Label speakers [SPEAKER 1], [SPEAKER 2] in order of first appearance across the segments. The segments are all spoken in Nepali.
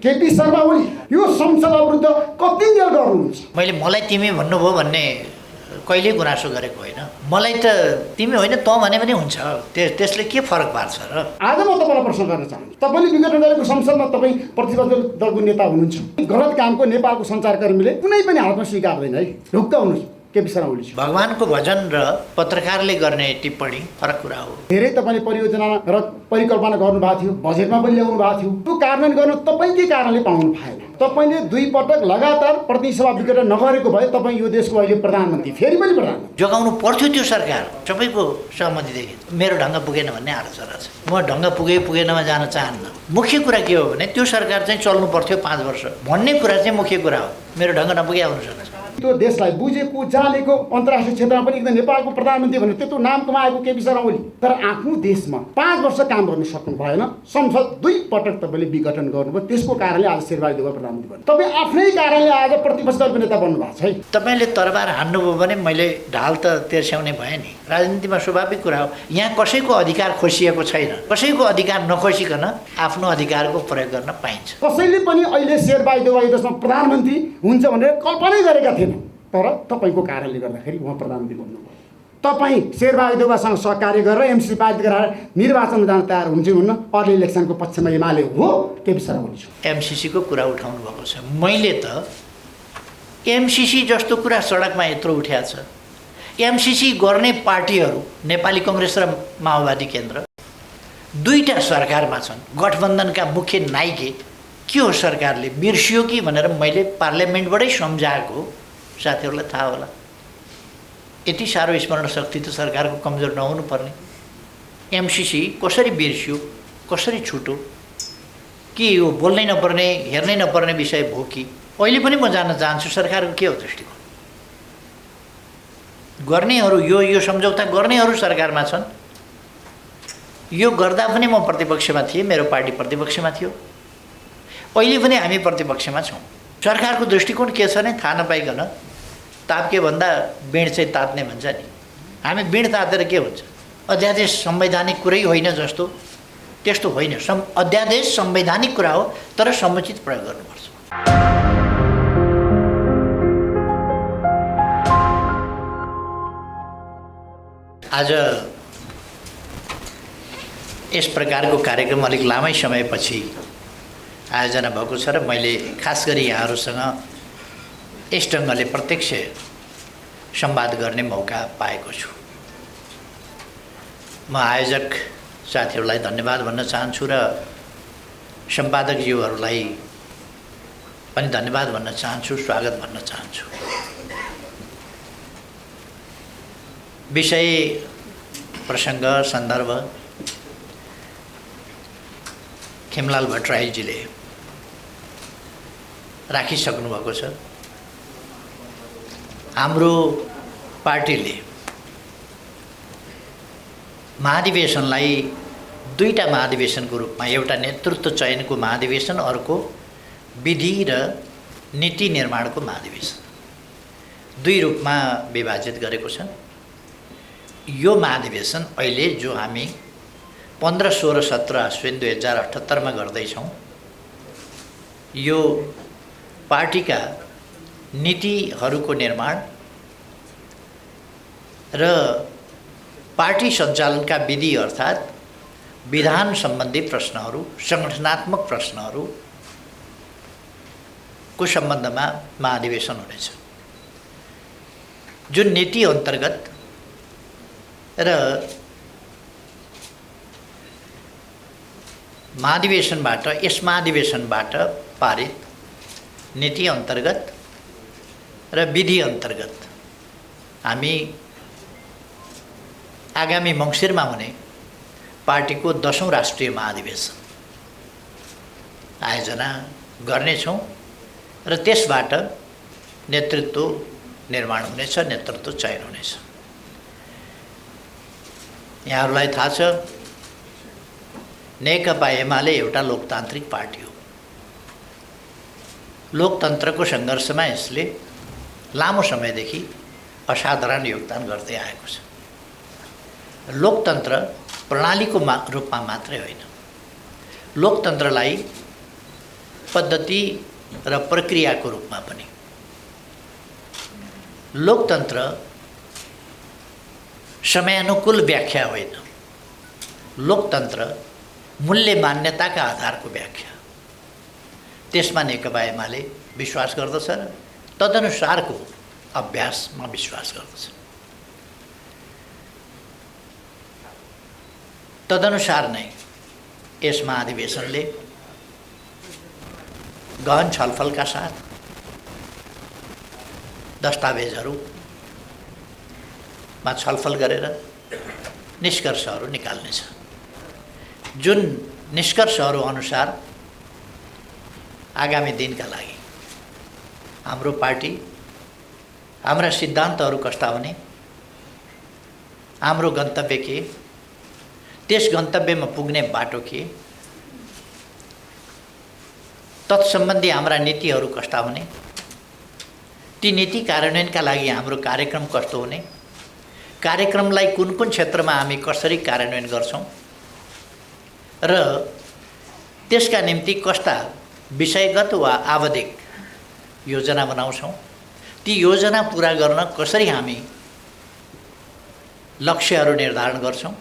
[SPEAKER 1] केपी शर्मा ओली यो संसद विरुद्ध कति जेल गर्नुहुन्छ?
[SPEAKER 2] मलाई तिमी भन्नुभयो भन्ने कहिले गुनासो गरेको होइन। मलाई त तिमी होइन त भने पनि हुन्छ। त्यसले के फरक पार्छ र?
[SPEAKER 1] आज म तपाईँलाई प्रश्न गर्न चाहन्छु। तपाईँले विघटन गरेको संसदमा तपाईँ प्रतिपक्ष दलको नेता हुनुहुन्छ। गलत कामको नेपालको सञ्चारकर्मीले कुनै पनि हालतमा स्वीकार्दैन है। ढुक्क हुनुहोस् केपी शर्मा ओली।
[SPEAKER 2] भगवानको भजन र पत्रकारले गर्ने टिप्पणी फरक कुरा हो।
[SPEAKER 1] धेरै तपाईँले परियोजना र परिकल्पना गर्नुभएको थियो, बजेटमा पनि ल्याउनु भएको थियो। त्यो कार्यान्वयन गर्न तपाईँकै कारणले पाउनु भएन। तपाईँले 2 पटक लगातार प्रतिनिधि सभा विघटन नगरेको भए तपाईँ यो देशको अहिले प्रधानमन्त्री, फेरि पनि प्रधानमन्त्री
[SPEAKER 2] जोगाउनु पर्थ्यो। त्यो सरकार सबैको सहमतिदेखि मेरो ढङ्ग पुगेन भन्ने आलोचना छ। म ढङ्ग पुगेनमा जान चाहन्न। मुख्य कुरा के हो भने त्यो सरकार चाहिँ चल्नु पर्थ्यो 5 वर्ष भन्ने कुरा चाहिँ मुख्य कुरा हो। मेरो ढङ्ग नपुगे आउनु सक्छ।
[SPEAKER 1] त्यो देशलाई बुझेको जानेको अन्तर्राष्ट्रिय क्षेत्रमा पनि एकदम नेपालको प्रधानमन्त्री भनेर त्यत्रो नाम कमाएको केपी शर्मा ओली, तर आफ्नो देशमा 5 वर्ष काम गर्न सक्नु भएन। संसद 2 पटक तपाईँले विघटन गर्नुभयो। त्यसको कारणले आज शेरबहादुर देउवा प्रधानमन्त्री बन्नु। तपाईँ आफ्नै कारणले आज प्रतिपक्ष दलको नेता बन्नु भएको छ।
[SPEAKER 2] तपाईँले तरबार हान्नुभयो भने मैले ढाल त तेर्स्याउने भएँ नि। राजनीतिमा स्वाभाविक कुरा हो। यहाँ कसैको अधिकार खोसिएको छैन। कसैको अधिकार नखोसिकन आफ्नो अधिकारको प्रयोग गर्न पाइन्छ।
[SPEAKER 1] कसैले पनि अहिले शेरबहादुर देउवा यो देशमा प्रधानमन्त्री हुन्छ भनेर कल्पनै गरेका थिएन, तर तपाईँको कारणले गर्दाखेरि उहाँ प्रधानमन्त्री बन्नुभयो। तपाईँ शेरबहादुर देउवासँग सहकार्य गरेर एमसी पारित गराएर निर्वाचनमा जान तयार हुन्छ हुन्न? अर्ली इलेक्सनको पक्षमा एमाले हो केपी शर्मा ओली।
[SPEAKER 2] एमसिसीको कुरा उठाउनु भएको छ। मैले त एमसिसी जस्तो कुरा सडकमा यत्रो उठाएको छ। एमसिसी गर्ने पार्टीहरू नेपाली कङ्ग्रेस र माओवादी केन्द्र 2टा सरकारमा छन्। गठबन्धनका मुख्य नायके के हो सरकारले बिर्सियो कि भनेर मैले पार्लियामेन्टबाटै सम्झाएको साथीहरूलाई थाहा होला। यति साह्रो स्मरण शक्ति त सरकारको कमजोर नहुनु पर्ने। एमसिसी कसरी बिर्सियो, कसरी छुट्यो कि यो बोल्नै नपर्ने हेर्नै नपर्ने विषय भयो कि? अहिले पनि म जान्न चाहन्छु सरकारको के हो दृष्टिकोण। गर्नेहरू यो सम्झौता गर्नेहरू सरकारमा छन्। यो गर्दा पनि म प्रतिपक्षमा थिएँ, मेरो पार्टी प्रतिपक्षमा थियो। अहिले पनि हामी प्रतिपक्षमा छौँ। सरकारको दृष्टिकोण के छ भने थाहा नपाइकन ताप्के भन्दा बिँड चाहिँ तात्ने भन्छ नि। हामी बिँड तातेर के हुन्छ? अध्यादेश संवैधानिक कुरै होइन जस्तो त्यस्तो होइन। अध्यादेश संवैधानिक कुरा हो, तर समुचित प्रयोग गर्नुपर्छ। आज यस प्रकारको कार्यक्रम अलिक लामै समयपछि आयोजना भएको छ र मैले खास गरी यहाँहरूसँग यस ढङ्गले प्रत्यक्ष संवाद गर्ने मौका पाएको छु। म आयोजक साथीहरूलाई धन्यवाद भन्न चाहन्छु र सम्पादकज्यूहरूलाई पनि धन्यवाद भन्न चाहन्छु, स्वागत भन्न चाहन्छु। विषय, प्रसङ्ग, सन्दर्भ खेमलाल भट्टराईजीले राखिसक्नु भएको छ। हाम्रो पार्टीले महाधिवेशनलाई 2टा महाधिवेशनको रूपमा, एउटा नेतृत्व चयनको महाधिवेशन, अर्को विधि र नीति निर्माणको महाधिवेशन 2 रूपमा विभाजित गरेको छ। यो महाधिवेशन अहिले जो हामी 15, 16, 17 अश्विन 2078 मा गर्दैछौँ, यो पार्टीका नीतिहरूको निर्माण र पार्टी सञ्चालनका विधि अर्थात् विधान सम्बन्धी प्रश्नहरू, सङ्गठनात्मक प्रश्नहरूको सम्बन्धमा महाधिवेशन हुनेछ। जुन नीति अन्तर्गत र यस महाधिवेशनबाट पारित नीति अन्तर्गत र विधि अन्तर्गत हामी आगामी मङ्सिरमा हुने पार्टीको 10औं राष्ट्रिय महाधिवेशन आयोजना गर्नेछौँ र त्यसबाट नेतृत्व निर्माण हुनेछ, नेतृत्व चयन हुनेछ। यहाँहरूलाई थाहा छ, नेकपा एमाले एउटा लोकतान्त्रिक पार्टी हो। लोकतन्त्रको सङ्घर्षमा यसले लामो समयदेखि असाधारण योगदान गर्दै आएको छ। लोकतन्त्र प्रणालीको रूपमा मात्रै होइन, लोकतन्त्रलाई पद्धति र प्रक्रियाको रूपमा पनि लोकतन्त्र समयानुकूल व्याख्या होइन, लोकतन्त्र मूल्य मान्यताका आधारको व्याख्या। त्यसमा नेकपा एमाले विश्वास गर्दछ र तदनुसारको अभ्यासमा विश्वास गर्दछ। तदनुसार नै यस महाधिवेशनले गहन छलफलका साथ दस्तावेजहरूमा छलफल गरेर निष्कर्षहरू निकाल्नेछ। जुन निष्कर्षहरू अनुसार आगामी दिनका लागि हाम्रो पार्टी, हाम्रा सिद्धान्तहरू कस्ता हुने, हाम्रो गन्तव्य के, त्यस गन्तव्यमा पुग्ने बाटो के, तत्सम्बन्धी हाम्रा नीतिहरू कस्ता हुने, ती नीति कार्यान्वयनका लागि हाम्रो कार्यक्रम कस्तो हुने, कार्यक्रमलाई कुन कुन क्षेत्रमा हामी कसरी कार्यान्वयन गर्छौँ र त्यसका निम्ति कस्ता विषयगत वा आवधिक योजना बनाउँछौँ, ती योजना पुरा गर्न कसरी हामी लक्ष्यहरू निर्धारण गर्छौँ,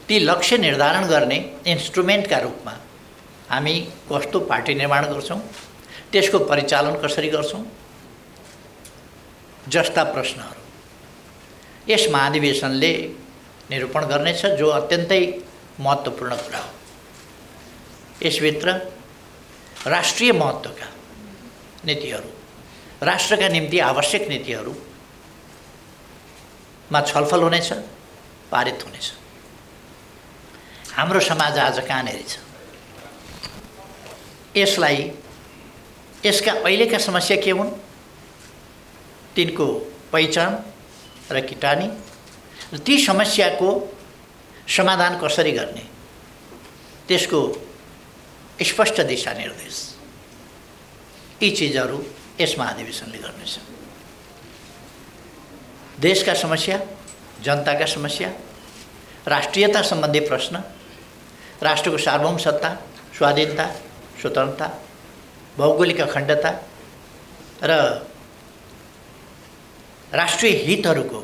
[SPEAKER 2] ती लक्ष्य निर्धारण गर्ने इन्स्ट्रुमेन्टका रूपमा हामी कस्तो पार्टी निर्माण गर्छौँ, त्यसको परिचालन कसरी गर्छौँ जस्ता प्रश्नहरू यस महाधिवेशनले निरूपण गर्नेछ, जो अत्यन्तै महत्त्वपूर्ण कुरा हो। यसभित्र राष्ट्रिय महत्त्वका नीतिहरू, राष्ट्रका निम्ति आवश्यक नीतिहरूमा छलफल हुनेछ, पारित हुनेछ। हाम्रो समाज आज कहाँनिर छ, यसलाई, यसका अहिलेका समस्या के हुन्, तिनको पहिचान र किटानी र ती समस्याको समाधान कसरी गर्ने, त्यसको स्पष्ट दिशानिर्देश, यी चिजहरू यस महाधिवेशनले गर्नेछ। देशका समस्या, जनताका समस्या, राष्ट्रियता सम्बन्धी प्रश्न, राष्ट्रको सार्वभौम सत्ता, स्वाधीनता, स्वतन्त्रता, भौगोलिक अखण्डता र राष्ट्रिय हितहरूको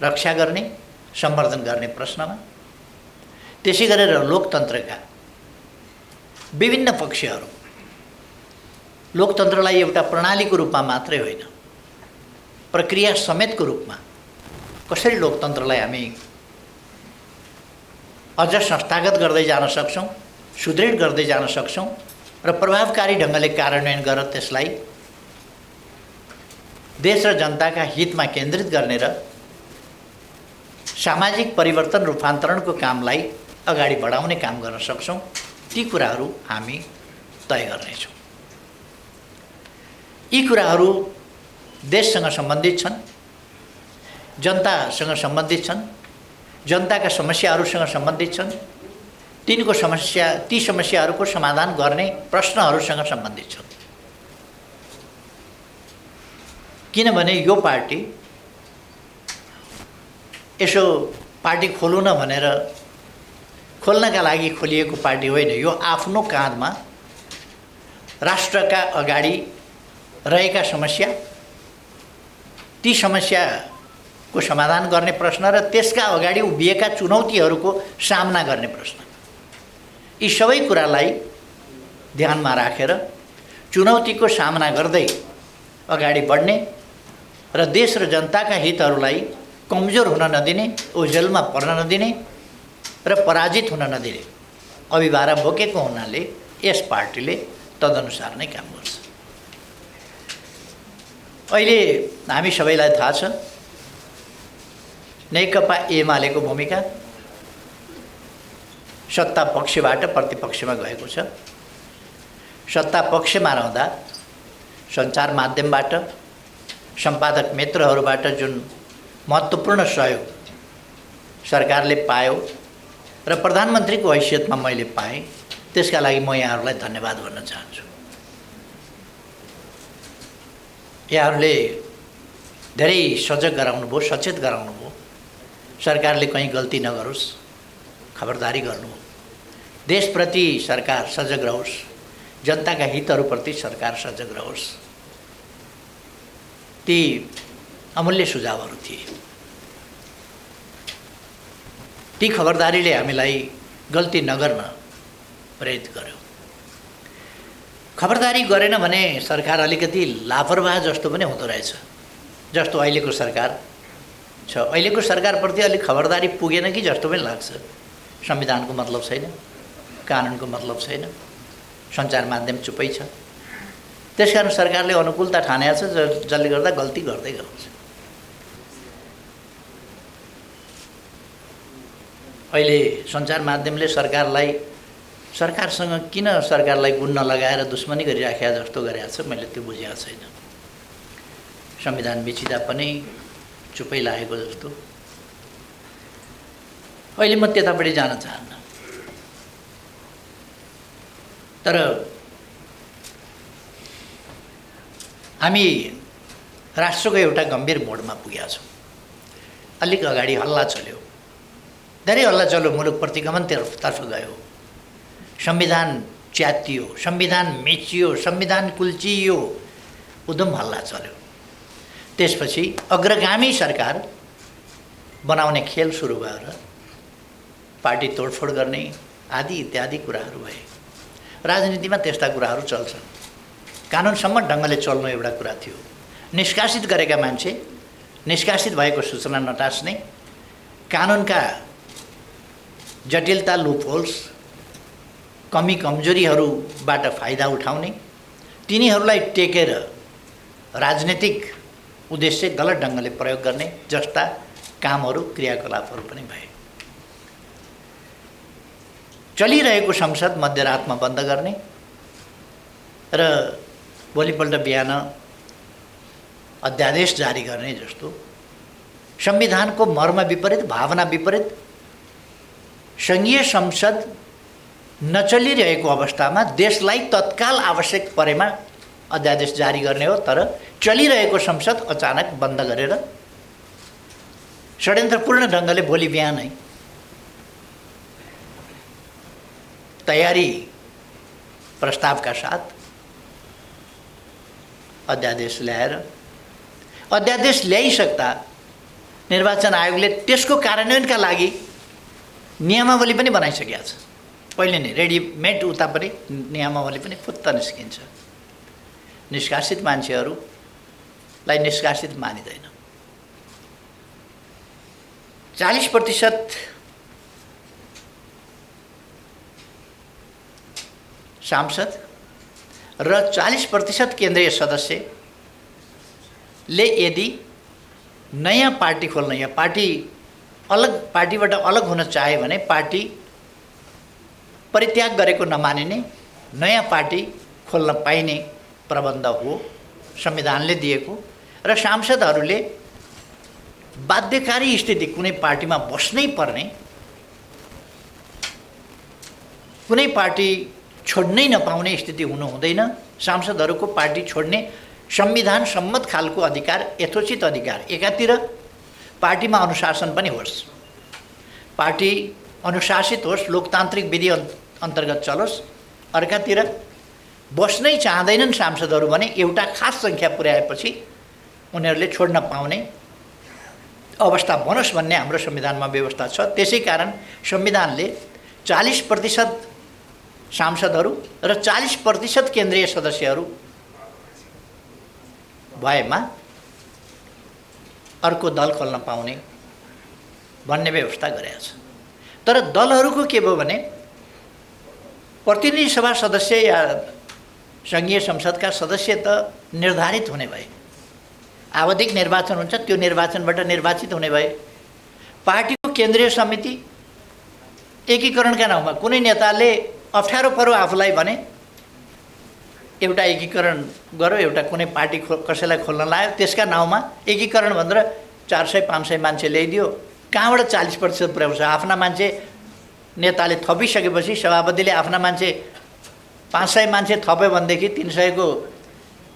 [SPEAKER 2] रक्षा गर्ने, सम्वर्धन गर्ने प्रश्नमा, त्यसै गरेर लोकतन्त्रका विभिन्न पक्षहरू, लोकतन्त्रलाई एउटा प्रणालीको रूपमा मात्रै होइन, प्रक्रिया समेतको रूपमा कसरी लोकतन्त्रलाई हामी अझ संस्थागत गर्दै जान सक्छौँ, सुदृढ गर्दै जान सक्छौँ र प्रभावकारी ढङ्गले कार्यान्वयन गरेर त्यसलाई देश र जनताका हितमा केन्द्रित गर्ने र सामाजिक परिवर्तन रूपान्तरणको कामलाई अगाडि बढाउने काम गर्न सक्छौँ, ती कुराहरू हामी तय गर्नेछौँ। यी कुराहरू देशसँग सम्बन्धित छन्, जनतासँग सम्बन्धित छन्, जनताका समस्याहरूसँग सम्बन्धित छन्, तिनको समस्या, ती समस्याहरूको समाधान गर्ने प्रश्नहरूसँग सम्बन्धित छन्। किनभने यो पार्टी यसो पार्टी खोलौँ न भनेर खोल्नका लागि खोलिएको पार्टी होइन। यो आफ्नो काँधमा राष्ट्रका अगाडि रहेका समस्या, ती समस्याको समाधान गर्ने प्रश्न र त्यसका अगाडि उभिएका चुनौतीहरूको सामना गर्ने प्रश्न, यी सबै कुरालाई ध्यानमा राखेर चुनौतीको सामना गर्दै अगाडि बढ्ने र देश र जनताका हितहरूलाई कमजोर हुन नदिने, ओझेलमा पर्न नदिने र पराजित हुन नदिने अभिभारा बोकेको हुनाले यस पार्टीले तदनुसार नै काम गर्छ। अहिले हामी सबैलाई थाहा छ नेकपा एमालेको भूमिका सत्ता पक्षबाट प्रतिपक्षमा गएको छ। सत्ता पक्षमा रहँदा सञ्चार माध्यमबाट, सम्पादक मित्रहरूबाट जुन महत्त्वपूर्ण सहयोग सरकारले पायो र प्रधानमन्त्रीको हैसियतमा मैले पाएँ, त्यसका लागि म यहाँहरूलाई धन्यवाद भन्न चाहन्छु। यहाँहरूले धेरै सजग गराउनुभयो, सचेत गराउनुभयो, सरकारले कहीँ गल्ती नगरोस्, खबरदारी गर्नु, देशप्रति सरकार सजग रहोस्, जनताका हितहरूप्रति सरकार सजग रहोस्। ती अमूल्य सुझावहरू थिए। ती खबरदारीले हामीलाई गल्ती नगर्न प्रेरित गर्यो। खबरदारी गरेन भने सरकार अलिकति लापरवाह जस्तो पनि हुँदो रहेछ, जस्तो अहिलेको सरकार छ। अहिलेको सरकारप्रति अलिक खबरदारी पुगेन कि जस्तो पनि लाग्छ। संविधानको मतलब छैन, कानुनको मतलब छैन, सञ्चार माध्यम चुपै छ। त्यसकारण सरकारले अनुकूलता ठानेको छ, जसले गर्दा गल्ती गर्दै गराउँछ। अहिले सञ्चार माध्यमले सरकारसँग किन सरकारलाई गुण नलगाएर दुश्मनी गरिराखेका जस्तो गरेको छ, मैले त्यो बुझेको छैन। संविधान बिचिँदा पनि चुपै लागेको जस्तो। अहिले म त्यतापट्टि जान चाहन्न, तर हामी राष्ट्रको एउटा गम्भीर मोडमा पुगेका छौँ। अलिक अगाडि हल्ला चल्यो, धेरै हल्ला चल्यो, मुलुक प्रतिगमनतर्फ गयो। संविधान च्यातियो, संविधान मेचियो, संविधान कुल्चियो, उदम हल्ला चल्यो। त्यसपछि अग्रगामी सरकार बनाउने खेल सुरु भएर पार्टी तोडफोड गर्ने आदि इत्यादि कुराहरू भए। राजनीतिमा त्यस्ता कुराहरू चल्छन्। कानुनसम्म ढङ्गले चल्नु एउटा कुरा थियो। निष्कासित गरेका मान्छे, निष्कासित भएको सूचना नटास्ने, कानुनका जटिलता, लुपहोल्स, कमी कमजोरीहरूबाट फाइदा उठाउने, तिनीहरूलाई टेकेर राजनीतिक उद्देश्य गलत ढङ्गले प्रयोग गर्ने जस्ता कामहरू, क्रियाकलापहरू पनि भए। चलिरहेको संसद मध्यरातमा बन्द गर्ने र भोलिपल्ट बिहान अध्यादेश जारी गर्ने जस्तो संविधानको मर्म विपरीत, भावना विपरीत, सङ्घीय संसद नचलिरहेको अवस्थामा देशलाई तत्काल आवश्यक परेमा अध्यादेश जारी गर्ने हो। तर चलिरहेको संसद अचानक बन्द गरेर षड्यन्त्रपूर्ण ढङ्गले भोलि बिहानै तयारी प्रस्तावका साथ अध्यादेश ल्याएर, अध्यादेश ल्याइसक्दा निर्वाचन आयोगले त्यसको कार्यान्वयनका लागि नियमावली पनि बनाइसकेको छ। पहिले नै रेडिमेड उता पनि नियमावली पनि फुत्त निस्किन्छ। निष्कासित मान्छेहरूलाई निष्कासित मानिँदैन। 40% सांसद र 40% केन्द्रीय सदस्यले यदि नयाँ पार्टी खोल्न या पार्टीबाट अलग हुन चाहे भने पार्टी परित्याग गरेको नमानिने, नयाँ पार्टी खोल्न पाइने प्रबन्ध हो संविधानले दिएको। र सांसदहरूले बाध्यकारी स्थिति, कुनै पार्टीमा बस्नै पर्ने, कुनै पार्टी छोड्नै नपाउने स्थिति हुनु हुँदैन। सांसदहरूको पार्टी छोड्ने संविधान सम्मत खालको अधिकार, यथोचित अधिकार। एकातिर पार्टीमा अनुशासन पनि होस्, पार्टी अनुशासित होस्, लोकतान्त्रिक विधि अन्तर्गत चलोस्। अर्कातिर बस्नै चाहँदैनन् सांसदहरू भने एउटा खास सङ्ख्या पुर्याएपछि उनीहरूले छोड्न पाउने अवस्था बनोस् भन्ने हाम्रो संविधानमा व्यवस्था छ। त्यसै कारण संविधानले 40% सांसदहरू र 40% केन्द्रीय सदस्यहरू भएमा अर्को दल खोल्न पाउने भन्ने व्यवस्था गरेको छ। तर दलहरूको के भयो भने प्रतिनिधि सभा सदस्य या सङ्घीय संसदका सदस्य त निर्धारित हुने भए, आवधिक निर्वाचन हुन्छ, त्यो निर्वाचनबाट निर्वाचित हुने भए। पार्टीको केन्द्रीय समिति एकीकरणका नाउँमा कुनै नेताले अप्ठ्यारो पर्यो आफूलाई भने एउटा एकीकरण गर्यो, एउटा कुनै पार्टी कसैलाई खोल्न लायो, त्यसका नाउँमा एकीकरण भनेर 400-500 मान्छे ल्याइदियो। कहाँबाट 40% पुर्याउँछ? आफ्ना मान्छे नेताले थपिसकेपछि सभापतिले आफ्ना मान्छे 500 मान्छे थप्यो भनेदेखि 300को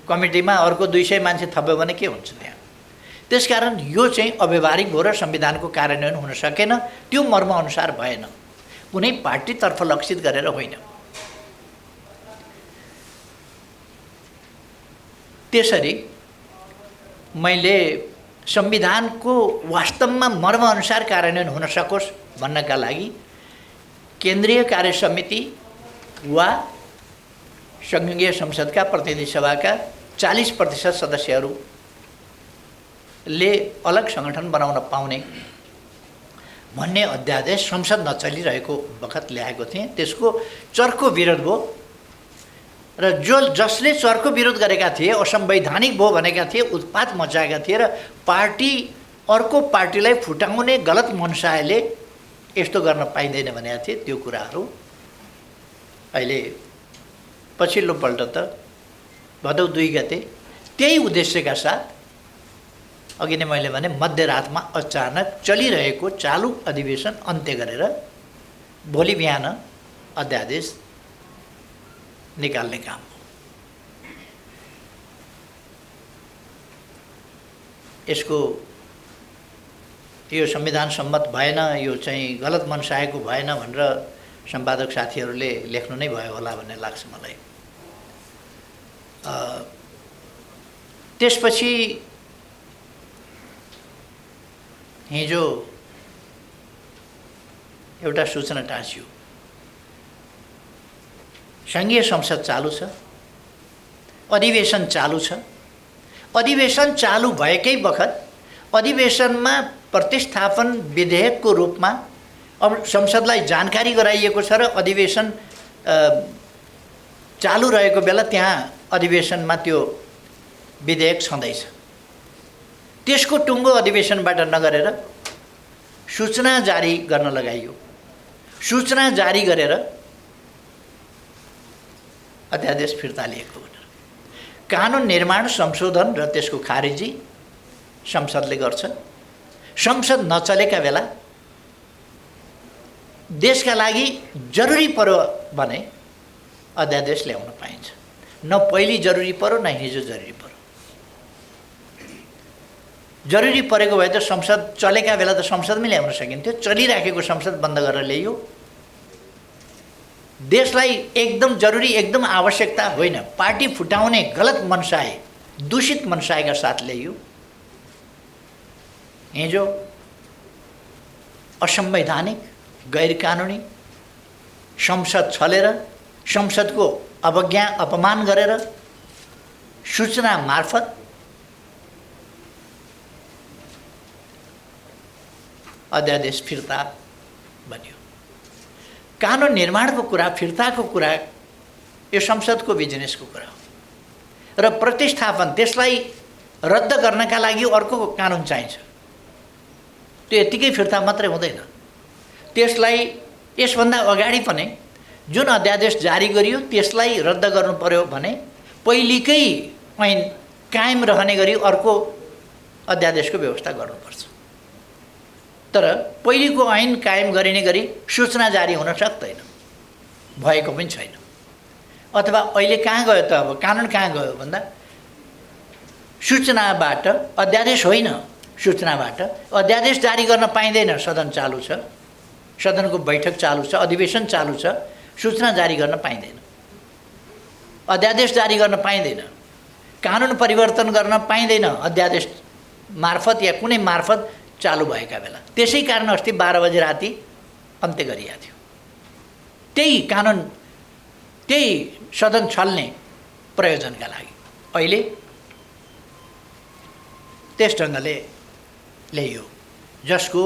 [SPEAKER 2] कमिटीमा अर्को 200 मान्छे थप्यो भने के हुन्छ त्यहाँ? त्यसकारण यो चाहिँ अव्यवहारिक भयो र संविधानको कार्यान्वयन हुन सकेन। त्यो मर्मअनुसार भएन, कुनै पार्टीतर्फ लक्षित गरेर होइन। त्यसरी मैले संविधानको वास्तवमा मर्मअनुसार कार्यान्वयन हुन सकोस् भन्नका लागि केन्द्रीय कार्य समिति वा संघीय संसदका प्रतिनिधि सभाका 40% सदस्यहरूले अलग सङ्गठन बनाउन पाउने भन्ने अध्यादेश संसद नचलिरहेको बखत ल्याएको थिएँ। त्यसको चर्को विरोध भयो र जसले चर्को विरोध गरेका थिए, असंवैधानिक भयो भनेका थिए, उत्पात मचाएका थिए र पार्टी अर्को पार्टीलाई फुटाउने गलत मनसायले यस्तो गर्न पाइँदैन भनेका थिए, त्यो कुराहरू अहिले पछिल्लोपल्ट त भदौ 2 गते त्यही उद्देश्यका साथ अघि नै मैले भने मध्यरातमा अचानक चलिरहेको चालु अधिवेशन अन्त्य गरेर भोलि बिहान अध्यादेश निकाल्ने काम हो। यसको यो संविधान सम्मत भएन, यो चाहिँ गलत मनसायको भएन भनेर सम्पादक साथीहरूले लेख्नु नै भयो होला भन्ने लाग्छ मलाई। त्यसपछि हिजो एउटा सूचना टाँसियो, संघीय संसद चालू छ, अधिवेशन चालू छ। अधिवेशन चालू भएकै बखत अधिवेशनमा प्रतिस्थापन विधेयकको रूपमा अब संसदलाई जानकारी गराइएको छ र अधिवेशन चालू रहेको बेला त्यहाँ अधिवेशनमा त्यो विधेयक छँदैछ। त्यसको टुङ्गो अधिवेशनबाट नगरेर सूचना जारी गर्न लगाइयो। सूचना जारी गरेर अध्यादेश फिर्ता लिएको भनेर कानुन निर्माण संशोधन र त्यसको खारेजी संसदले गर्छ। संसद नचलेका बेला देशका लागि जरुरी पर्यो भने अध्यादेश ल्याउन पाइन्छ। न पहिले जरुरी पर्यो न हिजो जरुरी पर्यो। जरुरी परेको भए त संसद चलेका बेला त संसदमै ल्याउन सकिन्थ्यो। चलिराखेको संसद बन्द गरेर ल्याइयो। देशलाई एकदम जरुरी, एकदम आवश्यकता होइन, पार्टी फुटाउने गलत मनसाय, दूषित मनसायका साथ ल्याइयो। हिजो असंवैधानिक, गैरकानुनी, संसद छलेर, संसदको अवज्ञा अपमान गरेर सूचना मार्फत अध्यादेश फिर्ता बन्यो। कानुन निर्माणको कुरा, फिर्ताको कुरा यो संसदको बिजनेसको कुरा हो र प्रतिस्थापन, त्यसलाई रद्द गर्नका लागि अर्को कानुन चाहिन्छ। त्यो यतिकै फिर्ता मात्रै हुँदैन। त्यसलाई यसभन्दा अगाडि पनि जुन अध्यादेश जारी गरियो त्यसलाई रद्द गर्नु पर्यो भने पहिलेकै ऐन कायम रहने गरी अर्को अध्यादेशको व्यवस्था गर्नुपर्छ। तर पहिलेको ऐन कायम गरिने गरी सूचना जारी हुन सक्दैन, भएको पनि छैन। अथवा अहिले कहाँ गयो त, अब कानुन कहाँ गयो भन्दा सूचनाबाट, अध्यादेश होइन, सूचनाबाट अध्यादेश जारी गर्न पाइँदैन। सदन चालू छ, सदनको बैठक चालू छ, अधिवेशन चालू छ, सूचना जारी गर्न पाइँदैन, अध्यादेश जारी गर्न पाइँदैन, कानुन परिवर्तन गर्न पाइँदैन अध्यादेश मार्फत या कुनै मार्फत चालू भएका बेला। त्यसै कारण अस्ति 12 बजे राति अन्त्य गरिएको थियो। त्यही कानुन, त्यही सदन छल्ने प्रयोजनका लागि अहिले त्यस ढङ्गले ल्याइयो, जसको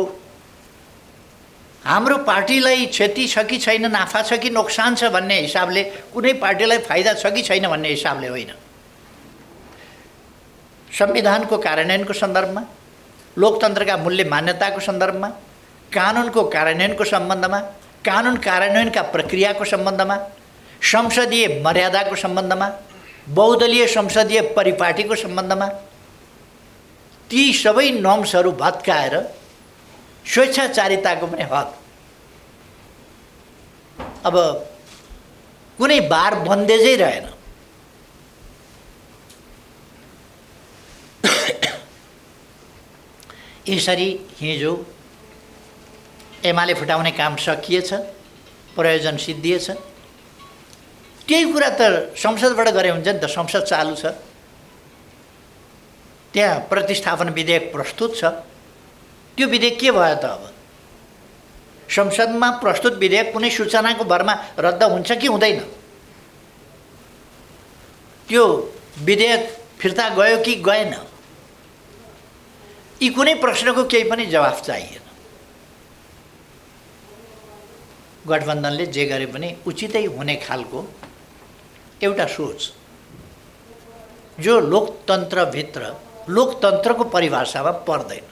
[SPEAKER 2] हाम्रो पार्टीलाई क्षति छ कि छैन, नाफा छ कि नोक्सान छ भन्ने हिसाबले, कुनै पार्टीलाई फाइदा छ कि छैन भन्ने हिसाबले होइन। संविधानको कार्यान्वयनको सन्दर्भमा, लोकतन्त्रका मूल्य मान्यताको सन्दर्भमा, कानुनको कार्यान्वयनको सम्बन्धमा, कानुन कार्यान्वयनका प्रक्रियाको सम्बन्धमा, संसदीय मर्यादाको सम्बन्धमा, बहुदलीय संसदीय परिपाटीको सम्बन्धमा ती सबै नर्म्सहरू भत्काएर स्वेच्छाचारिताको पनि हक, अब कुनै बार बन्देजै रहेन। यसरी हिजो एमाले फुटाउने काम सकिएछ, प्रयोजन सिद्धिएछ। त्यही कुरा त संसदबाट गरे हुन्छ नि त। संसद चालू छ, त्यहाँ प्रतिस्थापन विधेयक प्रस्तुत छ। त्यो विधेयक के भयो त? अब संसदमा प्रस्तुत विधेयक कुनै सूचनाको भरमा रद्द हुन्छ कि हुँदैन? त्यो विधेयक फिर्ता गयो कि गएन? यी कुनै प्रश्नको केही पनि जवाफ चाहिएन। गठबन्धनले जे गरे पनि उचितै हुने खालको एउटा सोच जो लोकतन्त्रभित्र लोकतन्त्रको परिभाषामा पर्दैन।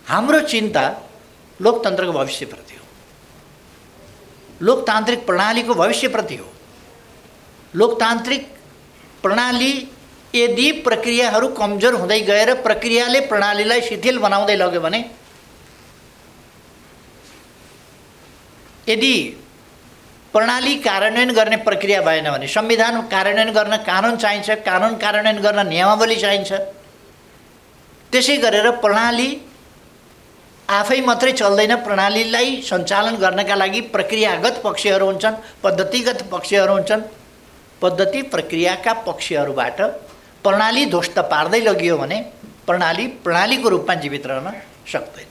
[SPEAKER 2] हाम्रो चिन्ता लोकतन्त्रको भविष्यप्रति हो, लोकतान्त्रिक प्रणालीको भविष्यप्रति हो। लोकतान्त्रिक प्रणाली यदि प्रक्रियाहरू कमजोर हुँदै गएर प्रक्रियाले प्रणालीलाई शिथिल बनाउँदै लग्यो भने, यदि प्रणाली कार्यान्वयन गर्ने प्रक्रिया भएन भने, संविधान कार्यान्वयन गर्न कानुन चाहिन्छ, कानुन कार्यान्वयन गर्न नियमावली चाहिन्छ। त्यसै गरेर प्रणाली आफै मात्रै चल्दैन। प्रणालीलाई सञ्चालन गर्नका लागि प्रक्रियागत पक्षहरू हुन्छन्, पद्धतिगत पक्षहरू हुन्छन्। पद्धति प्रक्रियाका पक्षहरूबाट प्रणाली ध्वस्त पार्दै लगियो भने प्रणाली प्रणालीको रूपमा जीवित रहन सक्दैन।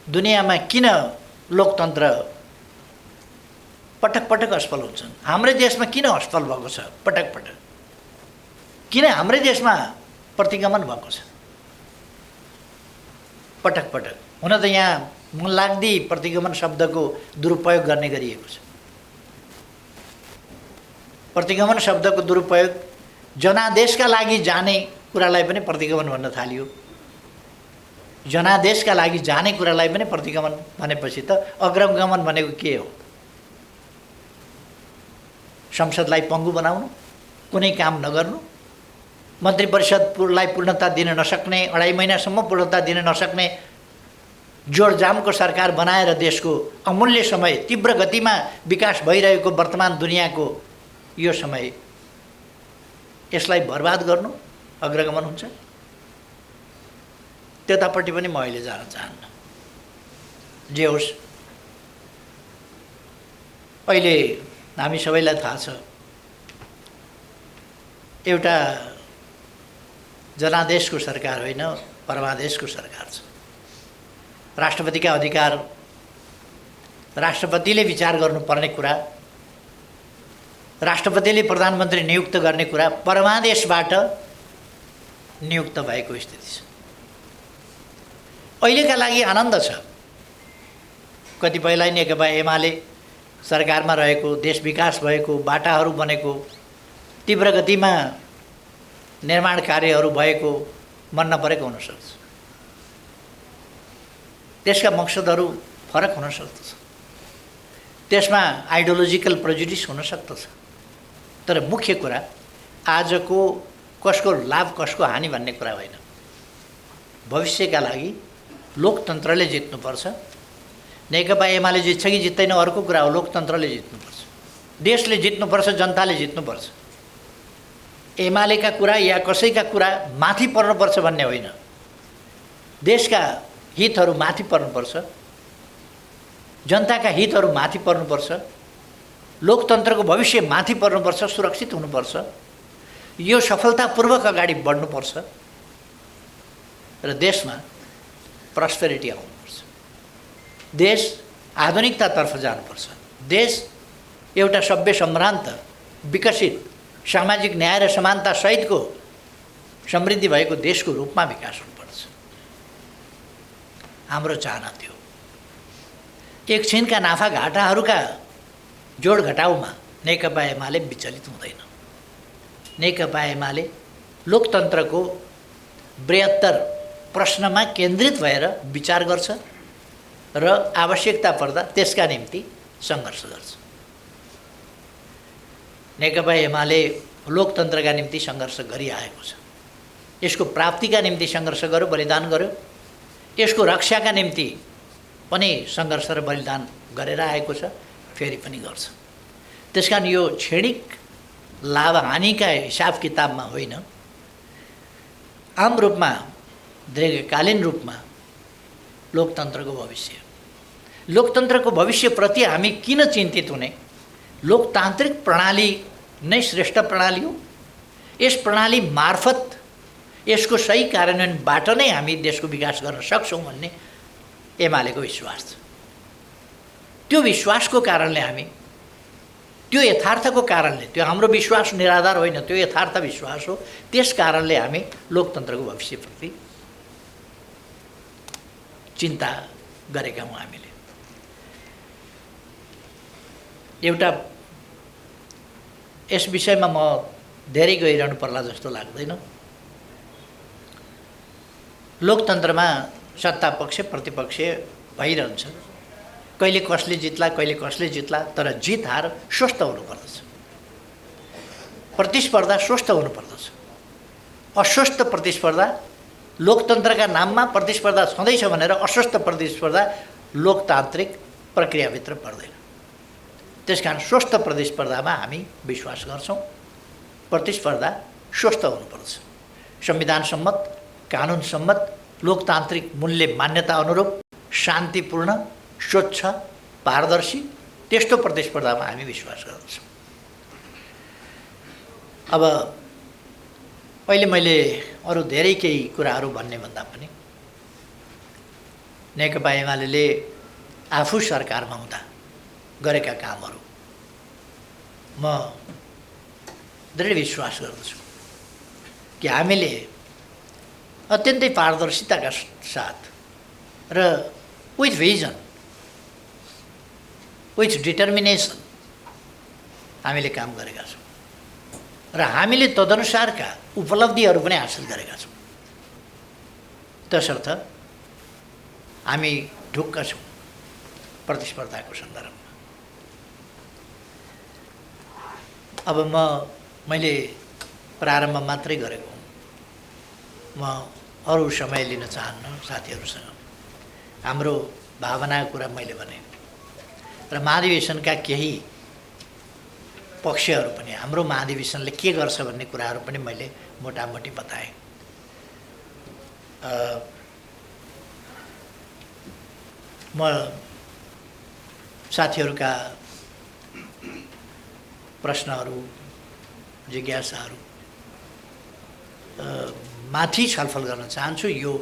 [SPEAKER 2] दुनियाँमा किन लोकतन्त्र पटक पटक असफल हुन्छन्? हाम्रै देशमा किन असफल भएको छ पटक पटक? किन हाम्रै देशमा प्रतिगमन भएको छ पटक पटक? हुन त यहाँ मनलाग्दी प्रतिगमन शब्दको दुरुपयोग गर्ने गरिएको छ। प्रतिगमन शब्दको दुरुपयोग जनादेशका लागि जाने कुरालाई पनि प्रतिगमन भन्न थालियो। जनादेशका लागि जाने कुरालाई पनि प्रतिगमन भनेपछि त अग्रगमन भनेको के हो? संसदलाई पङ्गु बनाउनु, कुनै काम नगर्नु, मन्त्री परिषदलाई पूर्णता दिन नसक्ने, 2.5 महिनासम्म पूर्णता दिन नसक्ने जोडजामको सरकार बनाएर देशको अमूल्य समय, तीव्र गतिमा विकास भइरहेको वर्तमान दुनियाँको यो समय, यसलाई बर्बाद गर्नु अग्रगमन हुन्छ। त्यतापट्टि पनि म अहिले जान चाहन्न। जे होस्, अहिले हामी सबैलाई थाहा छ एउटा जनादेशको सरकार होइन, परमादेशको सरकार छ। राष्ट्रपतिका अधिकार राष्ट्रपतिले विचार गर्नुपर्ने कुरा, राष्ट्रपतिले प्रधानमन्त्री नियुक्त गर्ने कुरा परमादेशबाट नियुक्त भएको स्थिति छ। अहिलेका लागि आनन्द छ। कतिपयलाई नेकपा एमाले सरकारमा रहेको, देश विकास भएको, बाटाहरू बनेको, तीव्र गतिमा निर्माण कार्यहरू भएको मन नपरेको हुनसक्छ। त्यसका मकसदहरू फरक हुन सक्दछ, त्यसमा आइडियोलोजिकल प्रेजुडिस हुन सक्दछ। तर मुख्य कुरा आजको कसको लाभ कसको हानि भन्ने कुरा होइन। भविष्यका लागि लोकतन्त्रले जित्नुपर्छ। नेकपा एमाले जित्छ कि जित्दैन अर्को कुरा हो, लोकतन्त्रले जित्नुपर्छ, देशले जित्नुपर्छ, जनताले जित्नुपर्छ। एमालेका कुरा या कसैका कुरा माथि पर्नुपर्छ भन्ने होइन। देशका हितहरू माथि पर्नुपर्छ, जनताका हितहरू माथि पर्नुपर्छ, लोकतन्त्रको भविष्य माथि पर्नुपर्छ, सुरक्षित हुनुपर्छ। यो सफलतापूर्वक अगाडि बढ्नुपर्छ र देशमा प्रस्पेरिटी आउनुपर्छ। देश आधुनिकतातर्फ जानुपर्छ। देश एउटा सभ्य सम्भ्रान्त विकसित सामाजिक न्याय र समानता सहितको समृद्धि भएको देशको रूपमा विकास हुनुपर्छ। हाम्रो चाहना थियो। एकछिनका नाफा घाटाहरूका जोड घटाउमा नेकपा एमाले विचलित हुँदैन। नेकपा एमाले लोकतन्त्रको बृहत्तर प्रश्नमा केन्द्रित भएर विचार गर्छ र आवश्यकता पर्दा त्यसका निम्ति सङ्घर्ष गर्छ। नेकपा एमाले लोकतन्त्रका निम्ति सङ्घर्ष गरिआएको छ। यसको प्राप्तिका निम्ति सङ्घर्ष गर्यो, बलिदान गर्यो। यसको रक्षाका निम्ति पनि सङ्घर्ष र बलिदान गरेर आएको छ, फेरि पनि गर्छ। त्यसकारण यो क्षणिक लाभ हानिका हिसाब किताबमा होइन, आम रूपमा दीर्घकालीन रूपमा लोकतन्त्रको भविष्य। लोकतन्त्रको भविष्यप्रति हामी किन चिन्तित हुने? लोकतान्त्रिक प्रणाली नै श्रेष्ठ प्रणाली हो। यस प्रणाली मार्फत यसको सही कार्यान्वयनबाट नै हामी देशको विकास गर्न सक्छौँ भन्ने एमालेको विश्वास छ। त्यो विश्वासको कारणले हामी, त्यो यथार्थको कारणले, त्यो हाम्रो विश्वास निराधार होइन, त्यो यथार्थ विश्वास हो, त्यस कारणले हामी लोकतन्त्रको भविष्यप्रति चिन्ता गरेका हौँ। हामीले एउटा यस विषयमा म धेरै गइरहनु पर्ला जस्तो लाग्दैन। लोकतन्त्रमा सत्ता पक्ष प्रतिपक्ष भइरहन्छ, कहिले कसले जित्ला कहिले कसले जित्ला, तर जित हार स्वस्थ हुनुपर्दछ, प्रतिस्पर्धा स्वस्थ हुनुपर्दछ। अस्वस्थ प्रतिस्पर्धा, लोकतन्त्रका नाममा प्रतिस्पर्धा छँदैछ भनेर अस्वस्थ प्रतिस्पर्धा लोकतान्त्रिक प्रक्रियाभित्र पर्दैन। त्यसकारण स्वस्थ प्रतिस्पर्धामा हामी विश्वास गर्छौँ। प्रतिस्पर्धा स्वस्थ हुनुपर्छ, संविधान सम्मत, कानुन सम्मत, लोकतान्त्रिक मूल्य मान्यता अनुरूप, शान्तिपूर्ण, स्वच्छ, पारदर्शी, त्यस्तो प्रतिस्पर्धामा हामी विश्वास गर्दछौँ। अब अहिले मैले अरू धेरै केही कुराहरू भन्ने भन्दा पनि नेकपा एमाले आफू सरकारमा हुँदा गरेका कामहरू म दृढ विश्वास गर्दछु कि हामीले अत्यन्तै पारदर्शिताका साथ र विथ भिजन, विथ डिटर्मिनेसन हामीले काम गरेका छौँ र हामीले तदनुसारका उपलब्धिहरू पनि हासिल गरेका छौँ। तसर्थ हामी ढुक्क छौँ प्रतिस्पर्धाको सन्दर्भमा। अब मैले प्रारम्भ मात्रै गरेको हुँ, म अरू समय लिन चाहन्न साथीहरूसँग। हाम्रो भावनाको कुरा मैले भने र महाधिवेशनका केही पक्षहरू पनि, हाम्रो महाधिवेशनले के गर्छ भन्ने कुराहरू पनि मैले मोटामोटी बताएँ। म साथीहरूका प्रश्नहरू, जिज्ञासाहरू माथि छलफल गर्न चाहन्छु। यो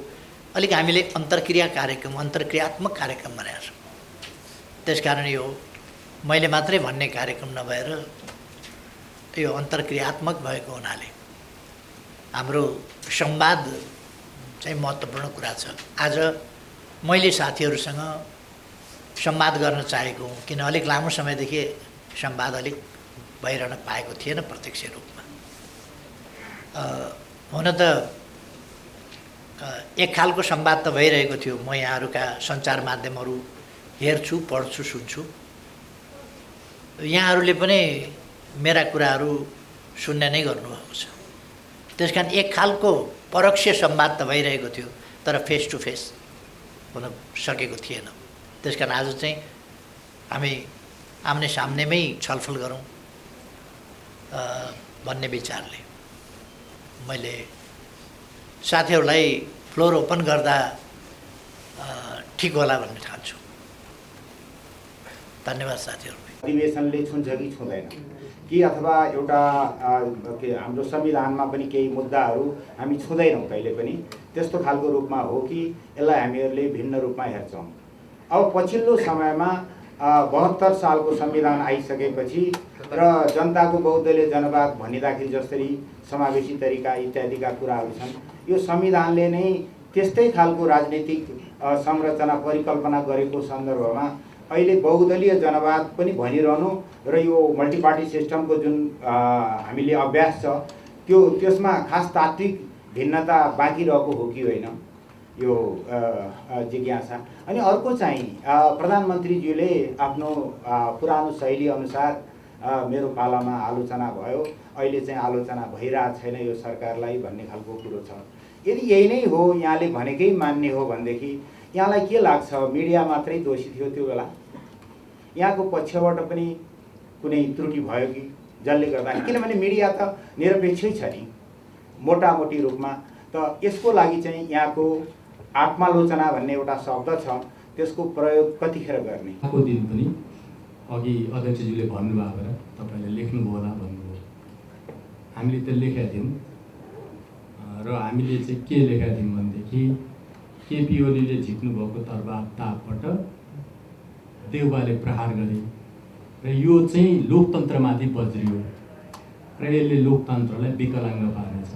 [SPEAKER 2] अलिक हामीले अन्तर्क्रिया कार्यक्रम, अन्तर्क्रियात्मक कार्यक्रम बनाएका छौँ। त्यसकारण यो मैले मात्रै भन्ने कार्यक्रम नभएर यो अन्तर्क्रियात्मक भएको हुनाले हाम्रो संवाद चाहिँ महत्त्वपूर्ण कुरा छ। आज मैले साथीहरूसँग संवाद गर्न चाहेको हुँ, किन अलिक लामो समयदेखि संवाद अलिक भइरहन पाएको थिएन प्रत्यक्ष रूपमा। हुन त एक खालको संवाद त भइरहेको थियो। म यहाँहरूका सञ्चार माध्यमहरू हेर्छु, पढ्छु, सुन्छु। यहाँहरूले पनि मेरा कुराहरू सुन्ने नै गर्नुभएको छ। त्यसकारण एक खालको परोक्ष संवाद त भइरहेको थियो, तर फेस टु फेस हुन सकेको थिएन। त्यसकारण आज चाहिँ हामी आम्ने सामनेमै छलफल गरौँ भन्ने विचारले मैले साथीहरूलाई फ्लोर ओपन गर्दा ठिक होला भन्ने ठान्छु। धन्यवाद साथीहरू।
[SPEAKER 1] अधिवेशनले छुन्छ कि छुँदैन कि अथवा एउटा हाम्रो संविधानमा पनि केही मुद्दाहरू हामी छुँदैनौँ कहिले पनि, त्यस्तो खालको रूपमा हो कि यसलाई हामीहरूले भिन्न रूपमा हेर्छौँ। अब पछिल्लो समयमा 72 सालको संविधान आइसकेपछि र जनताको बहुदलीय जनवाद भनिँदाखेरि जसरी समावेशी तरिका इत्यादिका कुराहरू छन्, यो संविधानले नै त्यस्तै खालको राजनीतिक संरचना परिकल्पना गरेको सन्दर्भमा अहिले बहुदलीय जनवाद पनि भनिरहनु र यो मल्टिपार्टी सिस्टमको जुन हामीले अभ्यास छ त्यसमा खास तात्विक भिन्नता बाँकी रहेको हो कि होइन, यो जिज्ञासा। अनि अर्को चाहिँ प्रधानमन्त्रीज्यूले आफ्नो पुरानो शैली अनुसार मेरो पालामा आलोचना भयो, अहिले चाहिँ आलोचना भइरहेको छैन यो सरकारलाई भन्ने खालको कुरो छ। यदि यही नै हो, यहाँले भनेकै मान्ने हो भनेदेखि यहाँलाई के लाग्छ, मिडिया मात्रै दोषी थियो त्यो बेला? यहाँको पक्षबाट पनि कुनै त्रुटि भयो कि जसले गर्दा? किनभने मिडिया त निरपेक्षै छ नि मोटामोटी रूपमा। त यसको लागि चाहिँ यहाँको आत्मालोचना भन्ने एउटा शब्द छ, त्यसको प्रयोग कतिखेर गर्ने?
[SPEAKER 3] को दिन पनि अघि अध्यक्षज्यूले भन्नुभयो भनेर तपाईँले लेख्नुभयो होला भन्नुभयो। हामीले त लेखेका थियौँ र हामीले चाहिँ के लेखेका थियौँ भनेदेखि केपी ओलीले जित्नुभएको तर्फबाट देउबाले प्रहार गरे र यो चाहिँ लोकतन्त्रमाथि बज्रियो र यसले लोकतन्त्रलाई विकलाङ्ग पार्नेछ।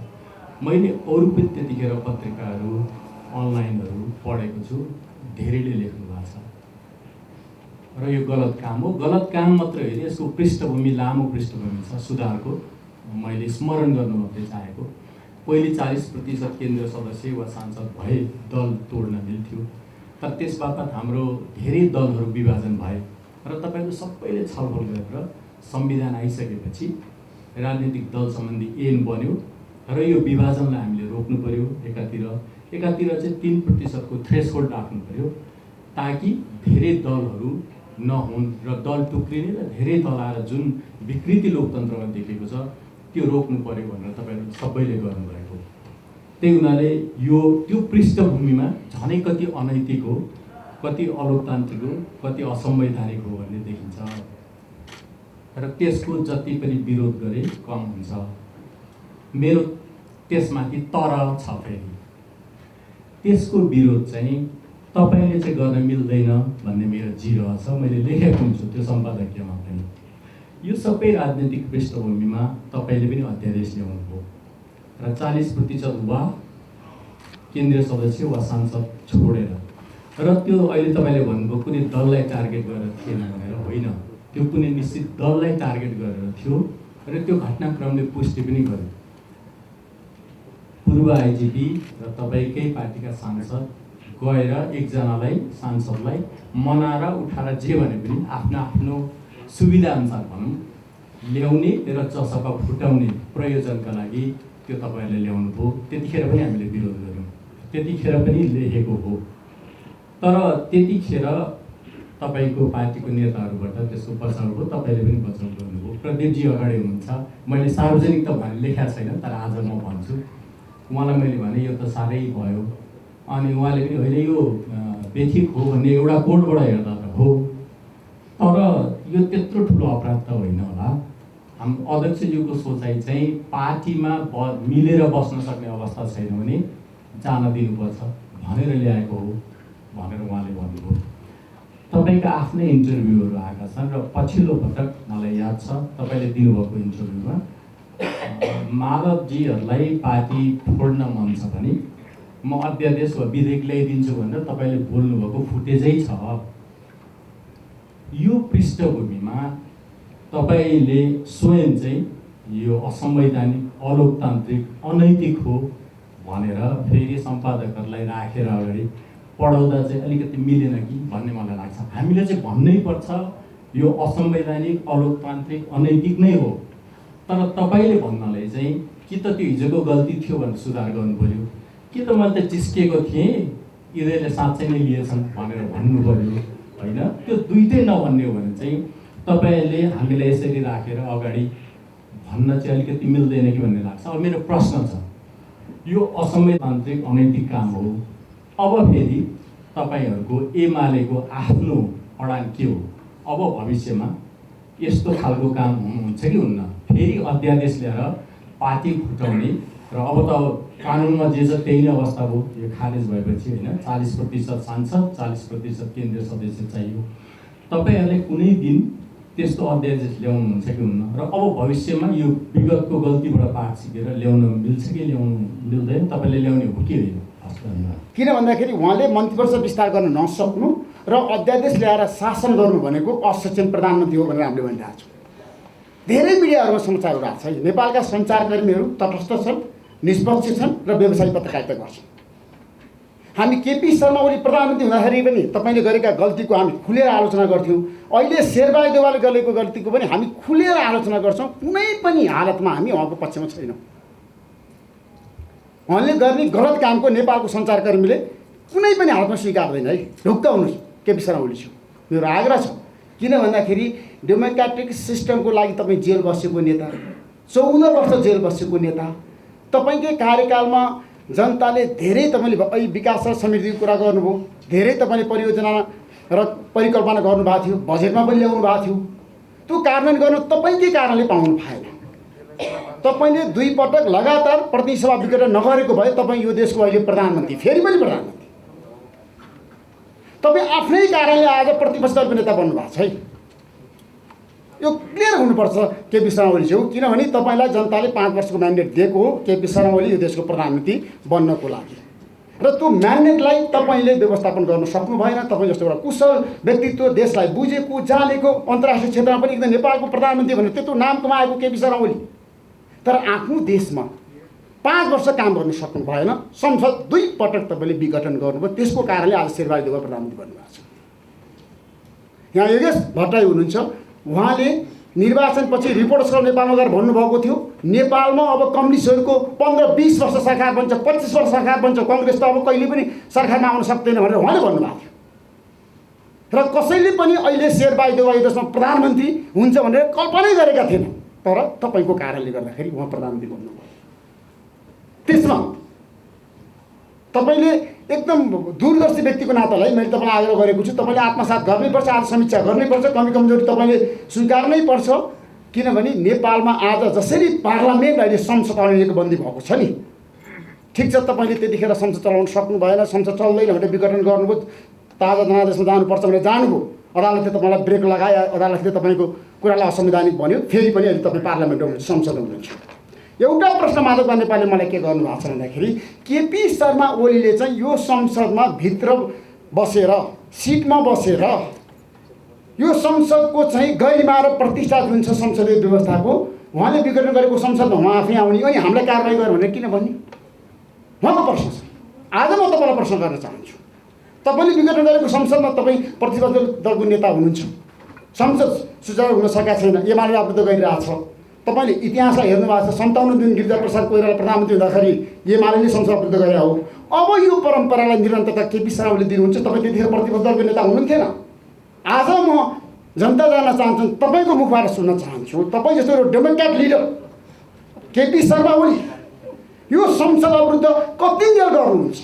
[SPEAKER 3] मैले अरू पनि त्यतिखेर पत्रिकाहरू अनलाइनहरू पढेको छु, धेरैले लेख्नु भएको छ र यो गलत काम हो। गलत काम मात्र होइन, यसको पृष्ठभूमि लामो पृष्ठभूमि छ सुधारको। मैले स्मरण गर्नु मात्रै चाहेको, पहिले 40% केन्द्रीय सदस्य वा सांसद भए दल तोड्न मिल्थ्यो, तर त्यसबापत हाम्रो धेरै दलहरू विभाजन भए र तपाईँको सबैले छलफल गरेर संविधान आइसकेपछि राजनीतिक दल सम्बन्धी ऐन बन्यो र यो विभाजनलाई हामीले रोक्नु पर्यो। एकातिर चाहिँ 3% थ्रेसहोल्ड राख्नु पर्यो ताकि धेरै दलहरू नहुन् र दल टुक्रिने र धेरै दल आएर जुन विकृति लोकतन्त्रमा देखेको छ त्यो रोक्नु पर्यो भनेर तपाईँहरू सबैले गर्नुभएको। त्यही हुनाले त्यो पृष्ठभूमिमा झनै कति अनैतिक हो, कति अलोकतान्त्रिक हो, कति असंवैधानिक हो भन्ने देखिन्छ र त्यसको जति पनि विरोध गरे कम हुन्छ। मेरो त्यसमाथि तर छ, फेरि त्यसको विरोध चाहिँ तपाईँले चाहिँ गर्न मिल्दैन भन्ने मेरो जिरो छ। मैले लेखेको हुन्छु त्यो सम्पादकीयमा पनि। यो सबै राजनीतिक पृष्ठभूमिमा तपाईँले पनि अध्यादेश ल्याउनुभयो र 40% वा केन्द्रीय सदस्य वा सांसद छोडेर, र त्यो अहिले तपाईँले भन्नुभयो कुनै दललाई टार्गेट गरेर थिएन भनेर। होइन, त्यो कुनै निश्चित दललाई टार्गेट गरेर थियो र त्यो घटनाक्रमले पुष्टि पनि गर्यो। पूर्व आइजिपी र तपाईँकै पार्टीका सांसद गएर एकजनालाई सांसदलाई मनाएर उठाएर जे भने पनि आफ्नो सुविधाअनुसार भनौँ ल्याउने र चसपा फुटाउने प्रयोजनका लागि त्यो तपाईँहरूले ल्याउनु भयो। त्यतिखेर पनि हामीले विरोध गऱ्यौँ, त्यतिखेर पनि लेखेको हो। तर त्यतिखेर तपाईँको पार्टीको नेताहरूबाट त्यसको बचाउ भयो, तपाईँले पनि बचाउ गर्नुभयो। प्रदीपजी अगाडि हुनुहुन्छ, मैले सार्वजनिक त भने लेखेको छैन, तर आज म भन्छु। उहाँलाई मैले भने यो त साह्रै भयो, अनि उहाँले पनि होइन यो बेथिक हो भन्ने एउटा कोडबाट हेर्दा त हो, तर यो त्यत्रो ठुलो अपराध त होइन होला। हाम्रो अध्यक्षज्यूको सोचाइ चाहिँ पार्टीमा मिलेर बस्न सक्ने अवस्था छैन भने जान दिनुपर्छ भनेर ल्याएको हो भनेर उहाँले भन्नुभयो। तपाईँका आफ्नै इन्टरभ्यूहरू आएका छन् र पछिल्लो पटक मलाई याद छ तपाईँले दिनुभएको इन्टरभ्यूमा माधवजीहरूलाई पार्टी फोड्न मन छ भने म अध्यादेश वा विधेयक ल्याइदिन्छु भनेर तपाईँले बोल्नुभएको फुटेजै छ। यो पृष्ठभूमिमा तपाईँले स्वयं चाहिँ यो असंवैधानिक, अलोकतान्त्रिक, अनैतिक हो भनेर फेरि सम्पादकहरूलाई राखेर अगाडि पढाउँदा चाहिँ अलिकति मिलेन कि भन्ने मलाई लाग्छ। हामीले चाहिँ भन्नै पर्छ यो असंवैधानिक, अलोकतान्त्रिक, अनैतिक नै हो, तर तपाईँले भन्नलाई चाहिँ कि त त्यो हिजोको गल्ती थियो भनेर सुधार गर्नु पर्यो, कि त मैले त जिस्किएको थिएँ यिनीहरूले साँच्चै नै लिएछन् भनेर भन्नु पर्यो। होइन, त्यो दुइटै नभन्ने हो भने चाहिँ तपाईँहरूले हामीलाई यसरी राखेर अगाडि भन्न चाहिँ अलिकति मिल्दैन कि भन्ने लाग्छ। अब मेरो प्रश्न छ, यो असंवैधानिक, अनैतिक काम हो, अब फेरि तपाईँहरूको एमालेको आफ्नो अडान के हो? अब भविष्यमा यस्तो खालको काम हुन्छ कि हुन्न? फेरि अध्यादेश ल्याएर पार्टी फुटाउने र अब त कानुनमा जे छ त्यही नै अवस्था हो। यो खारेज भएपछि होइन 40% सांसद, 40% केन्द्रीय सदस्य चाहियो। तपाईँहरूले कुनै दिन त्यस्तो अध्यादेश ल्याउनुहुन्छ कि हुन्न? र अब भविष्यमा यो विगतको गल्तीबाट पाठ सिकेर ल्याउन मिल्छ कि ल्याउनु मिल्दैन? तपाईँले ल्याउने हो कि होइन?
[SPEAKER 1] किन भन्दाखेरि उहाँले मन्त्रीपरिषद विस्तार गर्न नसक्नु र अध्यादेश ल्याएर शासन गर्नु भनेको असक्षम प्रधानमन्त्री हो भनेर हामीले भनिरहेको छौँ। धेरै मिडियाहरूमा समाचारहरू आएको छ, नेपालका सञ्चारकर्मीहरू तटस्थ छन्, निष्पक्ष छन् र व्यवसायिक पत्रकारिता गर्छन्। हामी केपी शर्मा ओली प्रधानमन्त्री हुँदाखेरि पनि तपाईँले गरेका गल्तीको हामी खुलेर आलोचना गर्थ्यौँ। अहिले शेरबहादुर देउवाले गरेको गल्तीको पनि हामी खुलेर आलोचना गर्छौँ। कुनै पनि हालतमा हामी उहाँको पक्षमा छैनौँ। उहाँले गर्ने गलत कामको नेपालको सञ्चारकर्मीले कुनै पनि हालतमा स्वीकार्दैन है। ढुक्क हुनुहोस् केपी शर्मा ओलीज्यू, मेरो आग्रह छ। किन भन्दाखेरि डेमोक्रेटिक सिस्टमको लागि तपाईँ जेल बसेको नेता, 14 वर्ष जेल बसेको नेता, तपाईँकै कार्यकालमा जनताले धेरै तपाईँले विकास र समृद्धिको कुरा गर्नुभयो, धेरै तपाईँले परियोजना र परिकल्पना गर्नुभएको थियो, बजेटमा पनि ल्याउनु भएको थियो। त्यो कार्यान्वयन गर्न तपाईँकै कारणले पाउनु भएन। तपाईँले 2 पटक लगातार प्रतिनिधि सभा विघटन नगरेको भए तपाईँ यो देशको अहिले प्रधानमन्त्री, फेरि पनि प्रधानमन्त्री। तपाईँ आफ्नै कारणले आज प्रतिपक्ष दलको नेता बन्नु भएको छ है। यो क्लियर हुनुपर्छ केपी शर्मा ओलीज्यू, किनभने तपाईँलाई जनताले 5 वर्षको म्यान्डेट दिएको हो केपी शर्मा ओली यो देशको प्रधानमन्त्री बन्नको लागि, र त्यो म्यान्डेटलाई तपाईँले व्यवस्थापन गर्न सक्नु भएन। तपाईँ जस्तो एउटा कुशल व्यक्तित्व, देशलाई बुझेको जानेको, अन्तर्राष्ट्रिय क्षेत्रमा पनि एकदम नेपालको प्रधानमन्त्री भनेर त्यत्रो नाम कमाएको केपी शर्मा ओली, तर आफ्नो देशमा 5 वर्ष काम गर्न सक्नु भएन। संसद 2 पटक तपाईँले विघटन गर्नुभयो, त्यसको कारणले आज शेरबहादुर देउवा प्रधानमन्त्री बन्नुभएको छ। यहाँ योगेश भट्टराई हुनुहुन्छ, उहाँले निर्वाचनपछि रिपोर्ट स्कल नेपालमा गएर भन्नुभएको थियो नेपालमा अब कम्युनिस्टहरूको 15-20 वर्ष सरकार बन्छ, 25 वर्ष सरकार बन्छ, कङ्ग्रेस त अब कहिले पनि सरकारमा आउन सक्दैन भनेर उहाँले भन्नुभएको थियो। र कसैले पनि अहिले शेरबहादुर देउवा यो देशमा प्रधानमन्त्री हुन्छ भनेर कल्पनै गरेका थिएन, तर तपाईँको कारणले गर्दाखेरि उहाँ प्रधानमन्त्री बन्नुभयो। त्यसमा तपाईँले एकदम दूरदर्शी व्यक्तिको नातालाई मैले तपाईँलाई आग्रह गरेको छु, तपाईँले आत्मसात गर्नैपर्छ, आज समीक्षा गर्नैपर्छ, कमी कमजोरी तपाईँले स्वीकार्नै पर्छ। किनभने नेपालमा आज जसरी पार्लियामेन्ट अहिले संसद अनिको बन्दी भएको छ नि, ठिक छ तपाईँले त्यतिखेर संसद चलाउन सक्नु भएन, संसद चल्दैन भनेर विघटन गर्नुभयो, ताजा जनादेशमा जानुपर्छ भनेर जानुभयो, अदालतले तपाईँलाई ब्रेक लगायो, अदालतले तपाईँको कुरालाई असंवैधानिक भन्यो, फेरि पनि अहिले तपाईँ पार्लियामेन्टमा हुनुहुन्छ, संसदमा हुनुहुन्छ। एउटा प्रश्न माधव नेपालले मलाई के गर्नुभएको छ भन्दाखेरि केपी शर्मा ओलीले चाहिँ यो संसदमा भित्र बसेर सिटमा बसेर यो संसदको चाहिँ गरिमा र प्रतिष्ठा जुन छ संसदीय व्यवस्थाको उहाँले विघटन गरेको संसदमा उहाँ आफै आउने अनि हामीलाई कारबाही गर्यो भनेर किन भन्ने उहाँको प्रश्न छ। आज म तपाईँलाई प्रश्न गर्न चाहन्छु, तपाईँले विघटन गरेको संसदमा तपाईँ प्रतिपक्ष दलको नेता हुनुहुन्छ, संसद सुचारू हुन सकेका छैन, एमाले आफूले गरिरहेको छ। तपाईँले इतिहासलाई हेर्नु भएको छ, 57 दिन गिरिजाप्रसाद कोइराला प्रधानमन्त्री हुँदाखेरि एमाले नै संसद विरुद्ध गरे हो। अब यो परम्परालाई निरन्तरता केपी शर्मा ओलीले दिनुहुन्छ, तपाईँ त्यतिखेर प्रतिपक्ष दलको नेता हुनुहुन्थेन। आज म जनता जान्न चाहन्छु, तपाईँको मुखबाट सुन्न चाहन्छु, तपाईँ जस्तो एउटा डेमोक्रेट लिडर केपी शर्मा ओली यो संसद विरुद्ध कति जेल गर्नुहुन्छ,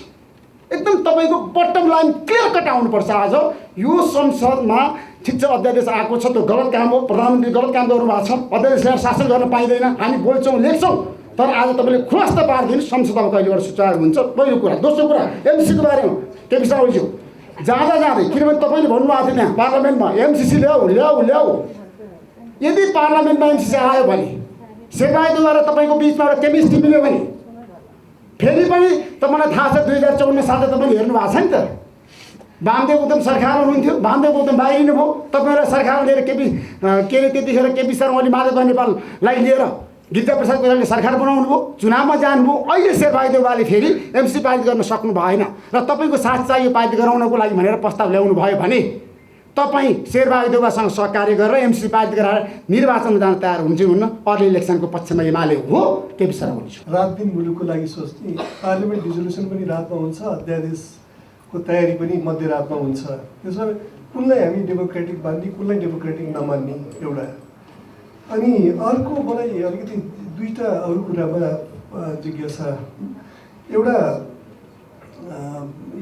[SPEAKER 1] एकदम तपाईँको बटम लाइन क्लियर कट आउनुपर्छ। आज यो संसदमा ठिक छ अध्यादेश आएको छ, त्यो गलत काम हो, प्रधानमन्त्री गलत काम गर्नुभएको छ, अध्यादेशलाई शासन गर्न पाइँदैन, हामी बोल्छौँ लेख्छौँ, तर आज तपाईँले खुलास्त पारिदिनु संसद अब कहिलेबाट सुचारू हुन्छ, पहिलो कुरा। दोस्रो कुरा एमसिसीको बारेमा केपी शर्मा ओलीज्यू जाँदै किनभने तपाईँले भन्नुभएको थियो त्यहाँ पार्लियामेन्टमा एमसिसी ल्याऊ, यदि पार्लियामेन्टमा एमसिसी आयो भने शेरबहादुरद्वारा तपाईँको बिचमा एउटा केमिस्ट्री मिल्यो भने फेरि पनि तपाईँलाई थाहा छ 2054 सालमा तपाईँले हेर्नु भएको छ नि त, वामदेव गौतम सरकार हुनुहुन्थ्यो, वामदेव गौतम बाहिरिनु भयो, तपाईँलाई सरकार लिएर के अरे त्यतिखेर केपी शर्मा ओली माधव नेपाललाई लिएर गिरिजाप्रसाद कोइरालाले सरकार बनाउनु भयो, चुनावमा जानुभयो। अहिले शेरबहादुर देउवाले फेरि एमसी पारित गर्न सक्नु भएन र तपाईँको साथ चाहियो पारित गराउनको लागि भनेर प्रस्ताव ल्याउनु भयो भने तपाईँ शेरबहादुर देउवासँग सहकार्य गरेर एमसी पारित गराएर निर्वाचनमा जान तयार हुन्छ हुन्न? अर्ली इलेक्सनको पक्षमा एमाले हो केपी शर्मा ओली
[SPEAKER 4] रात दिन मुलुकको लागि सोच्ने, पार्लियामेन्ट डिजोल्युसन पनि रातमा हुन्छ, अध्यादेशको तयारी पनि मध्यरातमा हुन्छ। त्यसमा कुनलाई हामी डेमोक्रेटिक मान्ने, कुनलाई डेमोक्रेटिक नमान्ने एउटा। अनि अर्को मलाई अलिकति दुईवटा अरू कुरामा जिज्ञासा, एउटा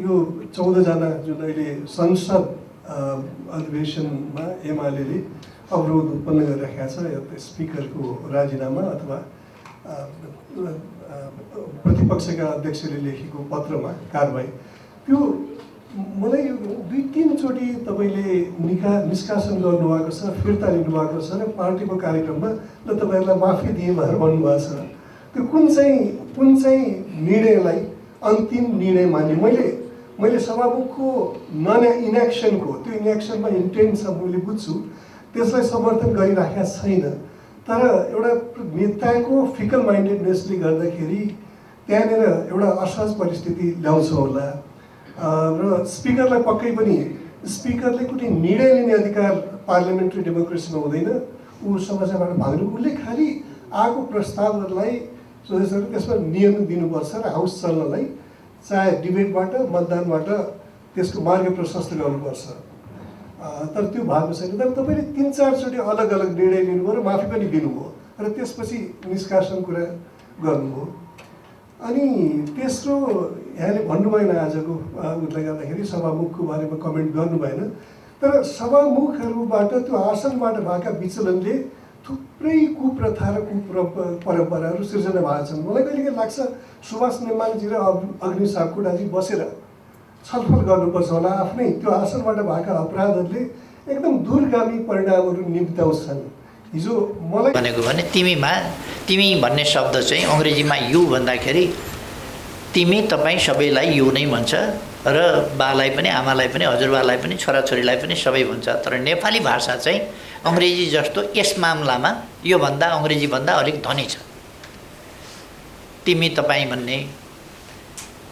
[SPEAKER 4] यो 14 जना जुन अहिले संसद अधिवेशनमा एमाले अवरोध उत्पन्न गरिराखेको छ, स्पिकरको राजीनामा अथवा प्रतिपक्षका अध्यक्षले लेखेको पत्रमा कारबाही, त्यो मलाई 2-3 चोटि तपाईँले निष्कासन गर्नुभएको छ, फिर्ता लिनुभएको छ र पार्टीको कार्यक्रममा ल तपाईँहरूलाई माफी दिए भनेर भन्नुभएको छ। त्यो कुन चाहिँ निर्णयलाई अन्तिम निर्णय मान्ने? मैले सभामुखको इनएक्सनको, त्यो इनएक्सनमा इन्टेन्ट छ मैले बुझ्छु, त्यसलाई समर्थन गरिराखेका छैन, तर एउटा नेताको फिकल माइन्डेडनेसले गर्दाखेरि त्यहाँनिर एउटा असहज परिस्थिति ल्याउँछ होला। र स्पिकरलाई पक्कै पनि स्पिकरले कुनै निर्णय लिने अधिकार पार्लियामेन्ट्री डेमोक्रेसीमा हुँदैन, ऊ समस्याबाट भाग्नु, उसले खालि आएको प्रस्तावहरूलाई सदस्यहरूले त्यसमा नियम दिनुपर्छ र हाउस चल्नलाई चाहे डिबेटबाट मतदानबाट त्यसको मार्ग प्रशस्त गर्नुपर्छ। तर त्यो भएको छैन। तर तपाईँले 3-4 चोटि अलग अलग निर्णय लिनुभयो र माफी पनि दिनुभयो र त्यसपछि निष्कासन कुरा गर्नुभयो। अनि तेस्रो यहाँले भन्नु भएन आजको उसले गर्दाखेरि सभामुखको बारेमा कमेन्ट गर्नु भएन, तर सभामुखहरूबाट त्यो आसनबाट भएका विचलनले थुप्रै कुप्रथा र परम्पराहरू सिर्जना भएको छन्। मलाई कहिलेकाहीँ लाग्छ सुभाष नेमाङजी र अग्नि सापकोटाजी बसेर छलफल गर्नुपर्छ होला। आफ्नै त्यो आसनबाट भएका अपराधहरूले एकदम दूरगामी परिणामहरू निम्त्याउँछन्। हिजो मलाई
[SPEAKER 2] भनेको भने तिमी भन्ने शब्द चाहिँ अङ्ग्रेजीमा यु भन्दाखेरि तिमी तपाईँ सबैलाई यु नै भन्छ र बालाई पनि आमालाई पनि हजुरबालाई पनि छोराछोरीलाई पनि सबै भन्छ। तर नेपाली भाषा चाहिँ अङ्ग्रेजी जस्तो यस मामलामा योभन्दा अङ्ग्रेजीभन्दा अलिक धनी छ। तिमी तपाईँ भन्ने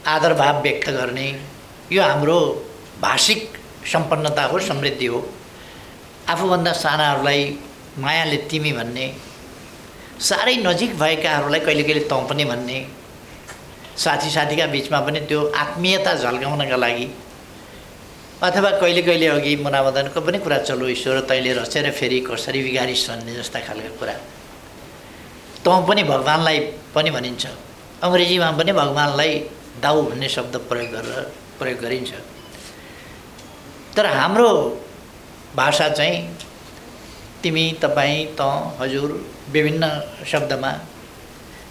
[SPEAKER 2] आदरभाव व्यक्त गर्ने यो हाम्रो भाषिक सम्पन्नता हो, समृद्धि हो। आफूभन्दा सानाहरूलाई मायाले तिमी भन्ने, साह्रै नजिक भएकाहरूलाई कहिले कहिले तँ पनि भन्ने, साथीका बिचमा पनि त्यो आत्मीयता झल्काउनका लागि, अथवा कहिले कहिले अघि मुनामदनको पनि कुरा चल्यो, ईश्वर तैँले रचेर फेरि कसरी बिगारिस् भन्ने जस्ता खालका कुरा। तँ पनि भगवान्लाई पनि भनिन्छ। अङ्ग्रेजीमा पनि भगवान्लाई दाउ भन्ने शब्द प्रयोग गरिन्छ। तर हाम्रो भाषा चाहिँ तिमी, तपाईँ, तँ, हजुर विभिन्न शब्दमा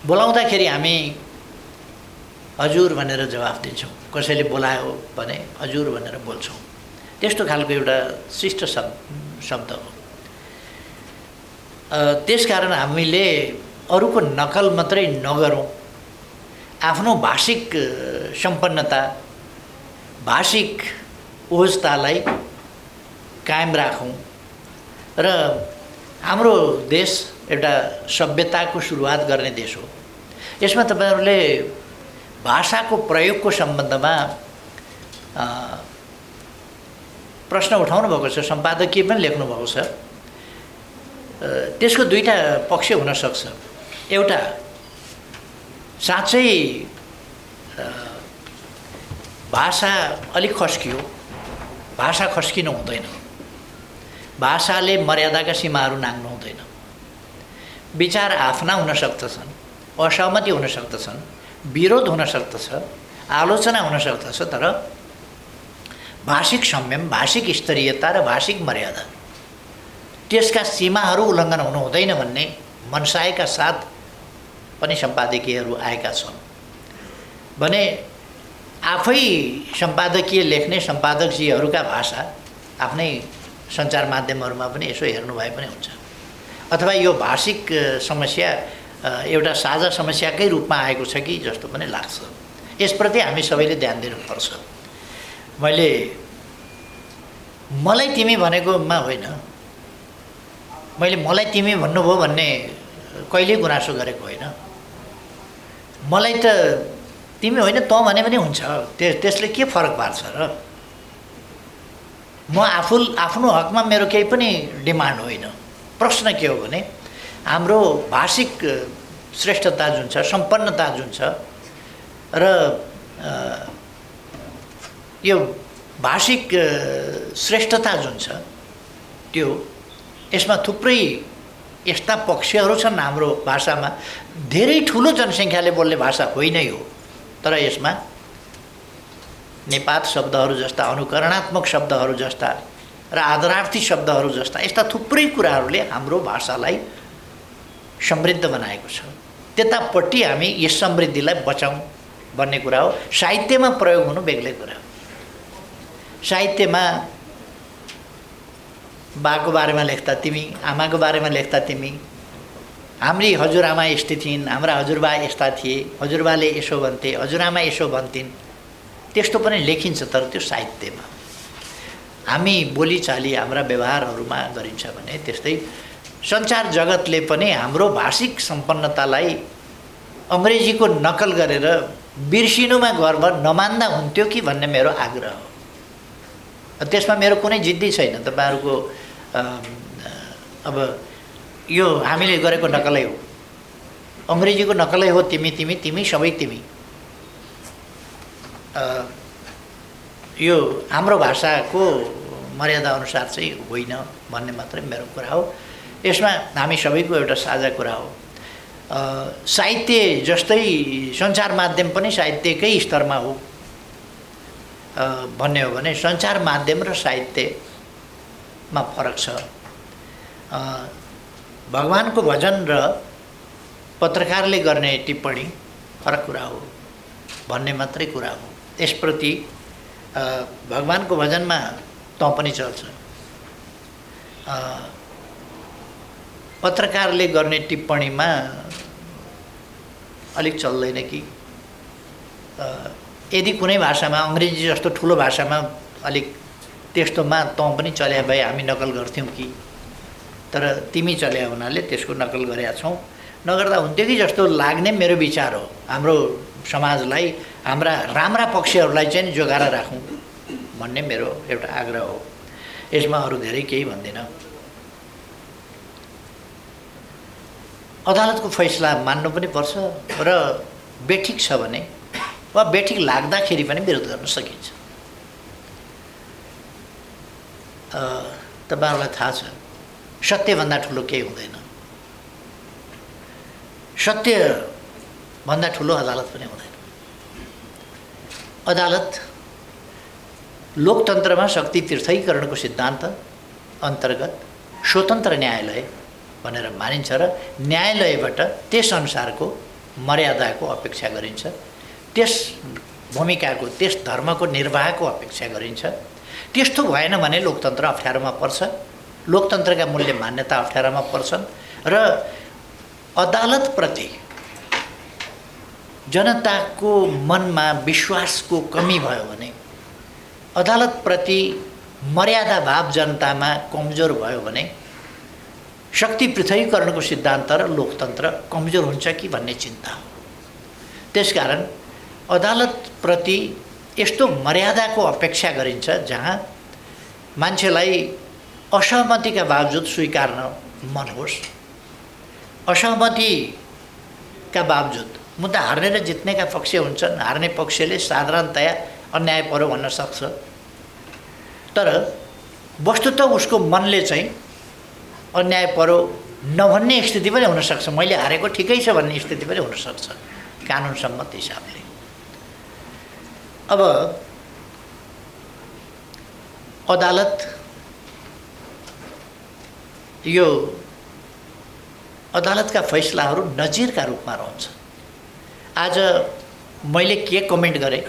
[SPEAKER 2] बोलाउँदाखेरि हामी हजुर भनेर जवाफ दिन्छौँ। कसैले बोलायो भने हजुर भनेर बोल्छौँ। त्यस्तो खालको एउटा शिष्ट शब्द हो। त्यसकारण हामीले अरूको नकल मात्रै नगरौँ, आफ्नो भाषिक सम्पन्नता, भाषिक ओजतालाई कायम राखौँ। र हाम्रो देश एउटा सभ्यताको सुरुवात गर्ने देश हो। यसमा तपाईँहरूले भाषाको प्रयोगको सम्बन्धमा प्रश्न उठाउनु भएको छ, सम्पादकीय पनि लेख्नु भएको छ। त्यसको दुईटा पक्ष हुन सक्छ। एउटा साँच्चै भाषा अलिक खस्कियो, भाषा खस्किनु हुँदैन, भाषाले मर्यादाका सीमाहरू नाग्नु हुँदैन। विचार आफ्ना हुन सक्दछन्, असहमति हुन सक्दछन्, विरोध हुन सक्दछ, आलोचना हुन सक्दछ, तर भाषिक संयम, भाषिक स्तरीयता र भाषिक मर्यादा त्यसका सीमाहरू उल्लङ्घन हुनु हुँदैन भन्ने मनसायका साथ पनि सम्पादकीयहरू आएका छन्। भने आफै सम्पादकीय लेख्ने सम्पादकजीहरूका भाषा आफ्नै सञ्चार माध्यमहरूमा पनि यसो हेर्नु भए पनि हुन्छ। अथवा यो भाषिक समस्या एउटा साझा समस्याकै रूपमा आएको छ कि जस्तो पनि लाग्छ। यसप्रति हामी सबैले ध्यान दिनुपर्छ। मलाई तिमी भनेकोमा होइन, मैले मलाई तिमी भन्नुभयो भन्ने कहिल्यै गुनासो गरेको होइन। मलाई त तिमी होइन तँ भने पनि हुन्छ, त्यसले के फरक पार्छ र? म आफ्नो हकमा मेरो केही पनि डिमान्ड होइन। प्रश्न के हो भने हाम्रो भाषिक श्रेष्ठता जुन छ, सम्पन्नता जुन छ, र यो भाषिक श्रेष्ठता जुन छ त्यो यसमा थुप्रै यस्ता पक्षहरू छन्। हाम्रो भाषामा धेरै ठुलो जनसङ्ख्याले बोल्ने भाषा होइन यो, तर यसमा निपात शब्दहरू जस्ता, अनुकरणात्मक शब्दहरू जस्ता र आदरार्थी शब्दहरू जस्ता यस्ता थुप्रै कुराहरूले हाम्रो भाषालाई समृद्ध बनाएको छ। त्यतापट्टि हामी यस समृद्धिलाई बचाउँ भन्ने कुरा हो। साहित्यमा प्रयोग हुनु बेग्लै कुरा हो। साहित्यमा बाको बारेमा लेख्दा तिमी, आमाको बारेमा लेख्दा तिमी, हाम्री हजुरआमा यस्तै थिइन्, हाम्रा हजुरबा यस्ता थिए, हजुरबाले यसो भन्थे, हजुरआमा यसो भन्थिन्, त्यस्तो पनि लेखिन्छ। तर त्यो साहित्यमा हामी बोलीचाली हाम्रा व्यवहारहरूमा गरिन्छ भने त्यस्तै सञ्चार जगतले पनि हाम्रो भाषिक सम्पन्नतालाई अङ्ग्रेजीको नकल गरेर बिर्सिनुमा गर्व नमान्दा हुन्थ्यो कि भन्ने मेरो आग्रह हो। त्यसमा मेरो कुनै जिद्दी छैन। तपाईँहरूको अब यो हामीले गरेको नकलै हो, अङ्ग्रेजीको नकलै हो। तिमी तिमी तिमी सबै तिमी, यो हाम्रो भाषाको मर्यादा अनुसार चाहिँ होइन भन्ने मात्रै मेरो कुरा हो। यसमा हामी सबैको एउटा साझा कुरा हो। साहित्य जस्तै सञ्चार माध्यम पनि साहित्यकै स्तरमा हो भन्ने हो भने सञ्चार माध्यम र साहित्यमा फरक छ। भगवानको भजन र पत्रकारले गर्ने टिप्पणी फरक कुरा हो भन्ने मात्रै कुरा हो। यसप्रति भगवानको भजनमा तँ पनि चल्छ, पत्रकारले गर्ने टिप्पणीमा अलिक चल्दैन कि। यदि कुनै भाषामा अङ्ग्रेजी जस्तो ठुलो भाषामा अलिक त्यस्तोमा तँ पनि चल्या भए हामी नकल गर्थ्यौँ कि, तर तिमी चल्या हुनाले त्यसको नकल गरेका छौँ। नगर्दा हुन्थ्यो कि जस्तो लाग्ने मेरो विचार हो। हाम्रो समाजलाई, हाम्रा राम्रा पक्षहरूलाई चाहिँ जोगाएर राखौँ भन्ने मेरो एउटा आग्रह हो। यसमा अरू धेरै केही भन्दिनँ। अदालतको फैसला मान्नु पनि पर्छ र बेठिक छ भने वा बेठिक लाग्दाखेरि पनि विरोध गर्न सकिन्छ। तपाईँहरूलाई थाहा छ, सत्यभन्दा ठुलो केही हुँदैन। सत्यभन्दा ठुलो अदालत पनि हुँदैन। अदालत लोकतन्त्रमा शक्ति तीर्थीकरणको सिद्धान्त अन्तर्गत स्वतन्त्र न्यायालय भनेर मानिन्छ र न्यायालयबाट त्यसअनुसारको मर्यादाको अपेक्षा गरिन्छ, त्यस भूमिकाको, त्यस धर्मको निर्वाहको अपेक्षा गरिन्छ। त्यस्तो भएन भने लोकतन्त्र अप्ठ्यारोमा पर्छ, लोकतन्त्रका मूल्य मान्यता अप्ठ्यारोमा पर्छन् र अदालतप्रति जनताको मनमा विश्वासको कमी भयो भने, अदालतप्रति मर्यादा भाव जनतामा कमजोर भयो भने शक्ति पृथकीकरणको सिद्धान्त र लोकतन्त्र कमजोर हुन्छ कि भन्ने चिन्ता हो। त्यसकारण अदालतप्रति यस्तो मर्यादाको अपेक्षा गरिन्छ जहाँ मान्छेलाई असहमतिका बावजुद स्वीकार्न मन होस्। असहमतिका बावजुद मुद्दा हार्ने र जित्नेका पक्ष हुन्छन्। हार्ने पक्षले साधारणतया अन्याय पर्यो भन्न सक्छ, तर वस्तुतः उसको मनले चाहिँ अन्याय पर्यो नभन्ने स्थिति पनि हुनसक्छ। मैले हारेको ठिकै छ भन्ने स्थिति पनि हुनसक्छ कानुन सम्मत हिसाबले। अब अदालत यो अदालतका फैसलाहरू नजिरका रूपमा रहन्छ। आज मैले के कमेन्ट गरेँ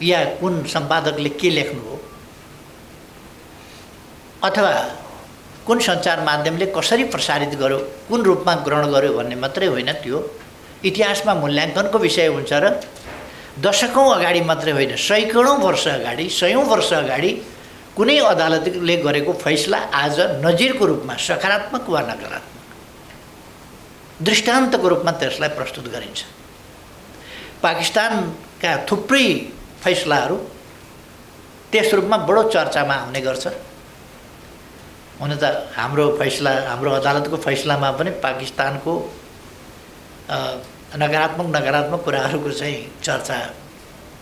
[SPEAKER 2] या कुन सम्पादकले के लेख्नु हो अथवा कुन सञ्चार माध्यमले कसरी प्रसारित गर्यो, कुन रूपमा ग्रहण गर्यो भन्ने मात्रै होइन, त्यो इतिहासमा मूल्याङ्कनको विषय हुन्छ र दशकौँ अगाडि मात्रै होइन, सैकडौँ वर्ष अगाडि, सयौँ वर्ष अगाडि कुनै अदालतले गरेको फैसला आज नजिरको रूपमा सकारात्मक वा नकारात्मक दृष्टान्तको रूपमा त्यसलाई प्रस्तुत गरिन्छ। पाकिस्तानका थुप्रै फैसलाहरू त्यस रूपमा बडो चर्चामा आउने गर्छ। हुन त हाम्रो अदालतको फैसलामा पनि पाकिस्तानको नकारात्मक कुराहरूको चाहिँ चर्चा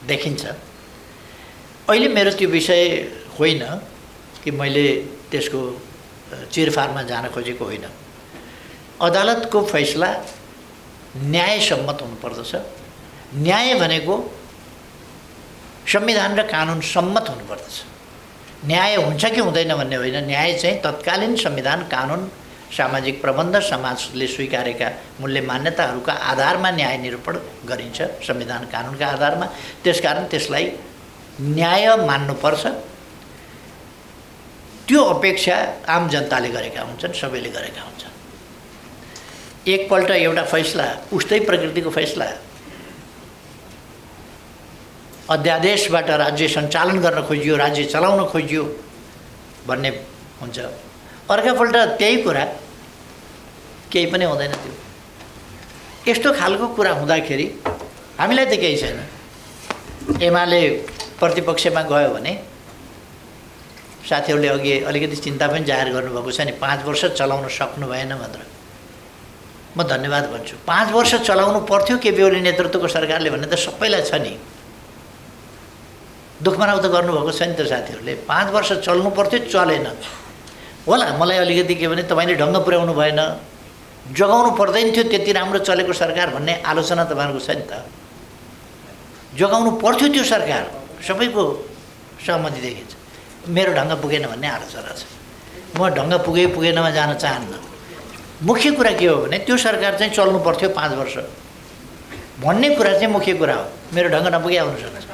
[SPEAKER 2] देखिन्छ। अहिले मेरो त्यो विषय होइन कि मैले त्यसको चिरफारमा जान खोजेको होइन। अदालतको फैसला न्यायसम्मत हुनुपर्दछ। न्याय भनेको संविधान र कानुन सम्मत हुनुपर्दछ। न्याय हुन्छ कि हुँदैन भन्ने होइन, न्याय चाहिँ तत्कालीन संविधान, कानुन, सामाजिक प्रबन्ध, समाजले स्वीकारेका मूल्य मान्यताहरूका आधारमा न्याय निरूपण गरिन्छ, संविधान कानुनका आधारमा। त्यसकारण त्यसलाई न्याय मान्नुपर्छ। त्यो अपेक्षा आम जनताले गरेका हुन्छन्, सबैले गरेका हुन्छन्। एकपल्ट एउटा फैसला, उस्तै प्रकृतिको फैसला अध्यादेशबाट राज्य सञ्चालन गर्न खोजियो, राज्य चलाउन खोजियो भन्ने हुन्छ। अर्कापल्ट त्यही कुरा, केही पनि हुँदैन। त्यो यस्तो खालको कुरा हुँदाखेरि हामीलाई त केही छैन। एमाले प्रतिपक्षमा गयो भने साथीहरूले अघि अलिकति चिन्ता पनि जाहेर गर्नुभएको छ नि, 5 वर्ष चलाउन सक्नु भएन भनेर। म धन्यवाद भन्छु। 5 वर्ष चलाउनु पर्थ्यो केपी ओली नेतृत्वको सरकारले भन्ने त सबैलाई छ नि। दुःख मनाउ त गर्नुभएको छ नि त साथीहरूले। 5 वर्ष चल्नु पर्थ्यो, चलेन होला। मलाई अलिकति के भने तपाईँले ढङ्ग पुर्याउनु भएन, जगाउनु पर्दैन थियो त्यति राम्रो चलेको सरकार भन्ने आलोचना तपाईँहरूको छ नि त। जगाउनु पर्थ्यो त्यो सरकार, सबैको सहमति देखिन्छ। मेरो ढङ्ग पुगेन भन्ने आलोचना छ। म ढङ्ग पुगेनमा जान चाहन्न। मुख्य कुरा के हो भने त्यो सरकार चाहिँ चल्नु पर्थ्यो 5 वर्ष भन्ने कुरा चाहिँ मुख्य कुरा हो। मेरो ढङ्ग नपुगे आउनु सक्छ।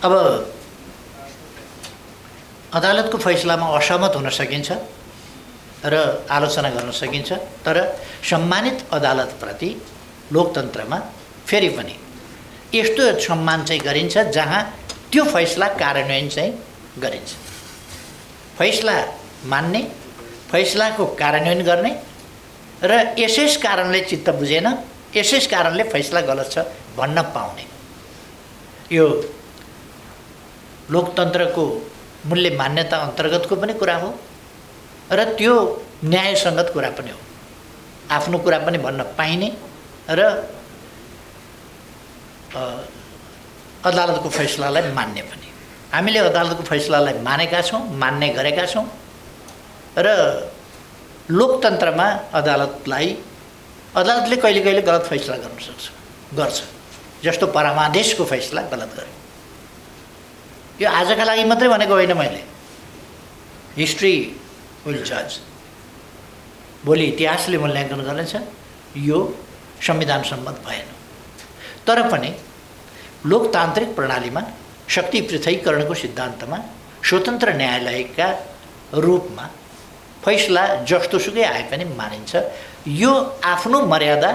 [SPEAKER 2] अब अदालतको फैसलामा असहमत हुन सकिन्छ र आलोचना गर्न सकिन्छ, तर सम्मानित अदालतप्रति लोकतन्त्रमा फेरि पनि यस्तो सम्मान चाहिँ गरिन्छ जहाँ त्यो फैसला कार्यान्वयन चाहिँ गरिन्छ। फैसला मान्ने, फैसलाको कार्यान्वयन गर्ने र यसै कारणले चित्त बुझेन, यसै कारणले फैसला गलत छ भन्न पाउने, यो लोकतन्त्रको मूल्य मान्यता अन्तर्गतको पनि कुरा हो र त्यो न्यायसङ्गत कुरा पनि हो। आफ्नो कुरा पनि भन्न पाइने र अदालतको फैसलालाई मान्ने पनि। हामीले अदालतको फैसलालाई मानेका छौँ, मान्ने गरेका छौँ र लोकतन्त्रमा अदालतले कहिले कहिले गलत फैसला गर्छ, जस्तो परमादेशको फैसला गलत गर्यो। यो आजका लागि मात्रै भनेको होइन मैले, हिस्ट्री विल जज, भोलि इतिहासले मूल्याङ्कन गर्नेछ, यो संविधान सम्मत भएन। तर पनि लोकतान्त्रिक प्रणालीमा शक्ति पृथकीकरणको सिद्धान्तमा स्वतन्त्र न्यायालयका रूपमा फैसला जस्तोसुकै आए पनि मानिन्छ। यो आफ्नो मर्यादा,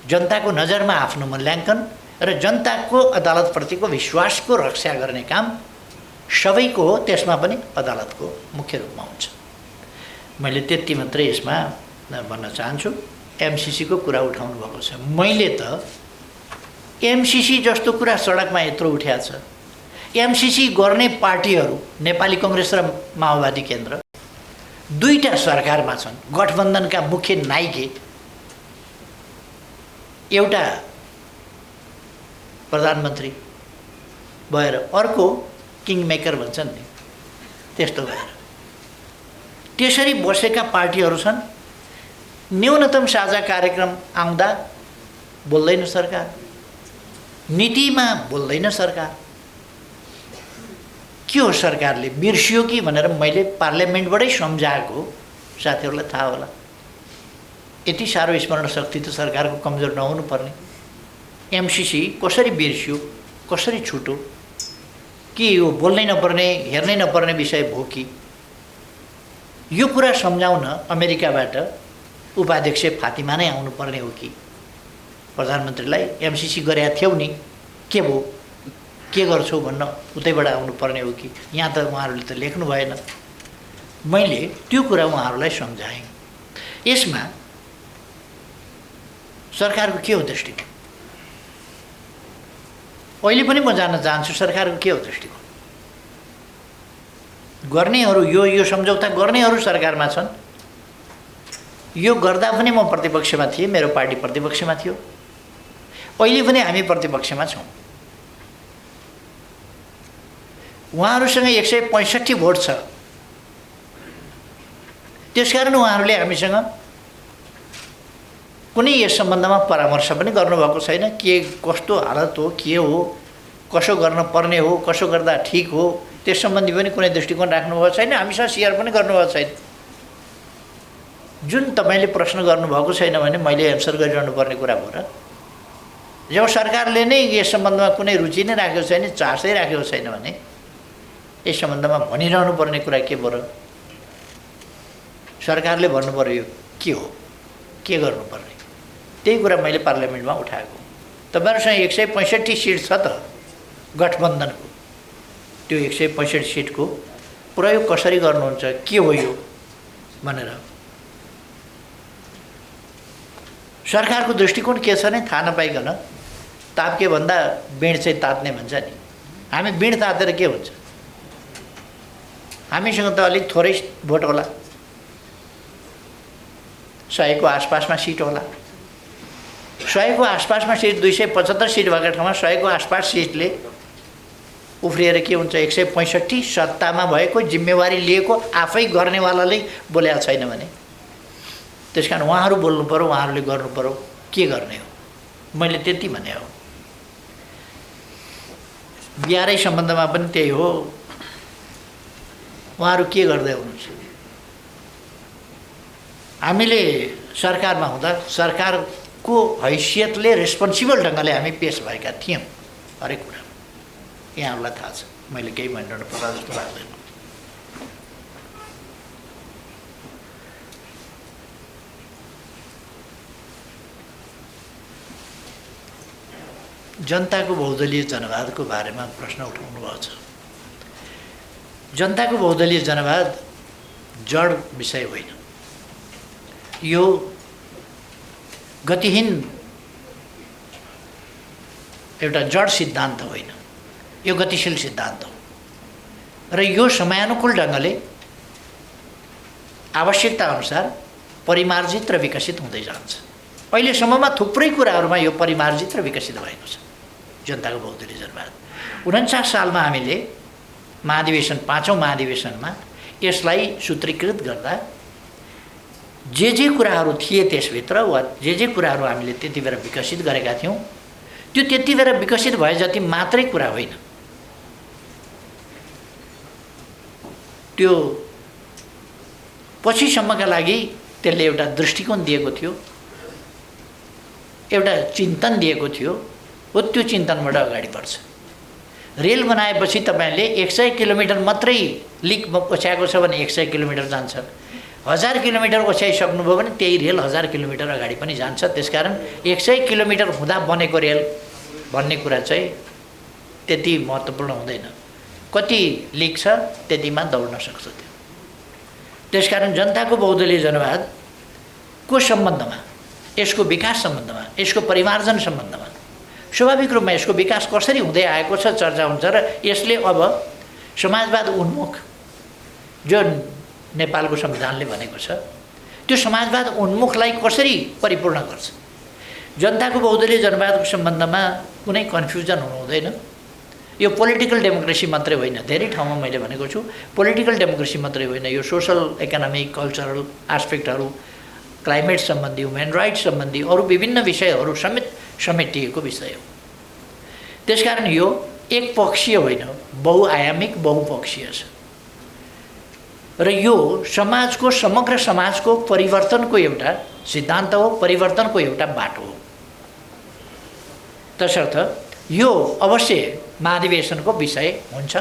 [SPEAKER 2] जनताको नजरमा आफ्नो मूल्याङ्कन र जनताको अदालतप्रतिको विश्वासको रक्षा गर्ने काम सबैको हो, त्यसमा पनि अदालतको मुख्य रूपमा हुन्छ। मैले त्यति मात्रै यसमा भन्न चाहन्छु। एमसिसीको कुरा उठाउनु भएको छ। मैले त एमसिसी जस्तो कुरा सडकमा यत्रो उठ्याएको छ। एमसिसी गर्ने पार्टीहरू नेपाली कङ्ग्रेस र माओवादी केन्द्र दुईटा सरकारमा छन्। गठबन्धनका मुख्य नायिके, एउटा प्रधानमन्त्री भएर अर्को किङ मेकर भन्छन् नि, त्यस्तो भएर त्यसरी बसेका पार्टीहरू छन्। न्यूनतम साझा कार्यक्रम आउँदा बोल्दैन सरकार, नीतिमा बोल्दैन सरकार। के हो सरकारले बिर्सियो कि भनेर मैले पार्लियामेन्टबाटै सम्झाएको साथीहरूलाई थाहा होला। यति साह्रो स्मरण शक्ति त सरकारको कमजोर नहुनु पर्ने। एमसिसी कसरी बिर्सियो, कसरी छुट्यो, कि यो बोल्नै नपर्ने, हेर्नै नपर्ने विषय भयो कि? यो कुरा सम्झाउन अमेरिकाबाट उपाध्यक्ष फातिमा नै आउनुपर्ने हो कि? प्रधानमन्त्रीलाई एमसिसी गरेका थियौ नि, के भयो, के गर्छौ भन्न उतैबाट आउनुपर्ने हो कि? यहाँ त उहाँहरूले त लेख्नु भएन। मैले त्यो कुरा उहाँहरूलाई सम्झाएँ। यसमा सरकारको के हो दृष्टिकोण? अहिले पनि म जान्न चाहन्छु सरकारको के हो दृष्टिकोण। गर्नेहरू यो सम्झौता गर्नेहरू सरकारमा छन्। यो गर्दा पनि म प्रतिपक्षमा थिएँ, मेरो पार्टी प्रतिपक्षमा थियो। अहिले पनि हामी प्रतिपक्षमा छौँ। उहाँहरूसँग 165 भोट छ। त्यसकारण उहाँहरूले हामीसँग कुनै यस सम्बन्धमा परामर्श पनि गर्नुभएको छैन। के कस्तो हालत हो, के हो, कसो गर्न पर्ने हो, कसो गर्दा ठिक हो, त्यस सम्बन्धी पनि कुनै दृष्टिकोण राख्नुभएको छैन। हामीसँग सेयर पनि गर्नुभएको छैन। जुन तपाईँले प्रश्न गर्नुभएको छैन भने मैले एन्सर गरिरहनु पर्ने कुरा भयो र? जब सरकारले नै यस सम्बन्धमा कुनै रुचि नै राखेको छैन, चासै राखेको छैन भने यस सम्बन्धमा भनिरहनु पर्ने कुरा के भयो र? सरकारले भन्नु पर्यो के हो, के गर्नुपर्ने, त्यही कुरा मैले पार्लियामेन्टमा उठाएको। तपाईँहरूसँग 165 सिट छ त गठबन्धनको। त्यो 165 सिटको प्रयोग कसरी गर्नुहुन्छ, के हो यो भनेर सरकारको दृष्टिकोण के छ नै थाहा नपाइकन ताप्के भन्दा बिँड चाहिँ तात्ने भन्छ नि। हामी बिँड तातेर के हुन्छ? हामीसँग त अलिक थोरै भोट होला, 100 को आसपासमा सिट होला। 100 को आसपासमा सिट, 275 सिट भएका ठाउँमा 100 को आसपास सिटले उफ्रिएर के हुन्छ? 165 सत्तामा भएको, जिम्मेवारी लिएको आफै गर्नेवालाले बोलेको छैन भने त्यस कारण उहाँहरू बोल्नु पर्यो, उहाँहरूले गर्नु पर्यो। के गर्ने हो? मैले त्यति भने हो। बिहारै सम्बन्धमा पनि त्यही हो। उहाँहरू के गर्दै हुनुहुन्छ? हामीले सरकारमा हुँदा सरकारको हैसियतले रेस्पोन्सिबल ढङ्गले हामी पेस भएका थियौँ हरेक कुरा। यहाँहरूलाई थाहा छ, मैले केही भनिरहनु पर्ला जस्तो लाग्दैन। जनताको बहुदलीय जनवादको बारेमा प्रश्न उठाउनु भएको छ। जनताको बहुदलीय जनवाद जड विषय होइन, यो गतिहीन एउटा जड सिद्धान्त होइन, यो गतिशील सिद्धान्त हो र यो समयानुकूल ढङ्गले आवश्यकता अनुसार परिमार्जित र विकसित हुँदै जान्छ। अहिलेसम्ममा थुप्रै कुराहरूमा यो परिमार्जित र विकसित भएको छ जनताको बहुदलीय जनवाद। 49 सालमा हामीले महाधिवेशन 5औं महाधिवेशनमा यसलाई सूत्रीकृत गर्दा जे कुराहरू थिए त्यसभित्र वा जे कुराहरू हामीले त्यति बेला विकसित गरेका थियौँ त्यो त्यति बेला विकसित भए जति मात्रै कुरा होइन, त्यो पछिसम्मका लागि त्यसले एउटा दृष्टिकोण दिएको थियो, एउटा चिन्तन दिएको थियो। हो त्यो चिन्तनबाट अगाडि बढ्छ। रेल बनाएपछि तपाईँले 100 किलोमिटर मात्रै लिक ओछ्याएको छ भने 100 किलोमिटर जान्छ, 1000 किलोमिटर ओछ्याइसक्नुभयो भने त्यही रेल 1000 किलोमिटर अगाडि पनि जान्छ। त्यसकारण 100 किलोमिटर हुँदा बनेको रेल भन्ने कुरा चाहिँ त्यति महत्त्वपूर्ण हुँदैन, कति लिक छ त्यतिमा दौड्न सक्छ त्यो। त्यसकारण जनताको बहुदलीय जनवादको सम्बन्धमा, यसको विकास सम्बन्धमा, यसको परिमार्जन सम्बन्धमा स्वाभाविक रूपमा यसको विकास कसरी हुँदै आएको छ चर्चा हुन्छ र यसले अब समाजवाद उन्मुख जो नेपालको संविधानले भनेको छ त्यो समाजवाद उन्मुखलाई कसरी परिपूर्ण गर्छ। जनताको बहुदलीय जनवादको सम्बन्धमा कुनै कन्फ्युजन हुनु हुँदैन। यो पोलिटिकल डेमोक्रेसी मात्रै होइन, धेरै ठाउँमा मैले भनेको छु, पोलिटिकल डेमोक्रेसी मात्रै होइन, यो सोसल इकोनोमिक कल्चरल एस्पेक्टहरू, क्लाइमेट सम्बन्धी, ह्युमन राइट्स सम्बन्धी अरू विभिन्न विषयहरू समेत समेटिएको विषय हो। त्यसकारण यो एकपक्षीय होइन, बहुआयामिक बहुपक्षीय छ र यो समाजको समग्र समाजको परिवर्तनको एउटा सिद्धान्त हो, परिवर्तनको एउटा बाटो हो। तसर्थ यो अवश्य महाधिवेशनको विषय हुन्छ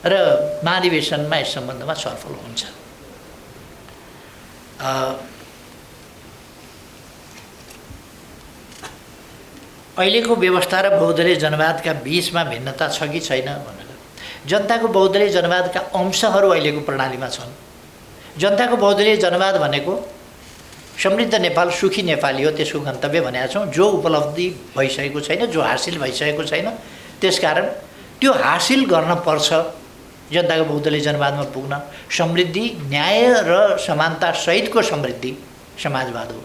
[SPEAKER 2] र महाधिवेशनमा यस सम्बन्धमा छलफल हुन्छ। अहिलेको व्यवस्था र बहुदलीय जनवादका बीचमा भिन्नता छ कि छैन भनेर, जनताको बहुदलीय जनवादका अंशहरू अहिलेको प्रणालीमा छन्। जनताको बहुदलीय जनवाद भनेको समृद्ध नेपाल सुखी नेपाली हो, त्यसको गन्तव्य भनेका छौँ। जो उपलब्धि भइसकेको छैन, जो हासिल भइसकेको छैन, त्यसकारण त्यो हासिल गर्न पर्छ। जनताको बहुदलीय जनवादमा पुग्न समृद्धि, न्याय र समानता सहितको समृद्धि समाजवाद हो,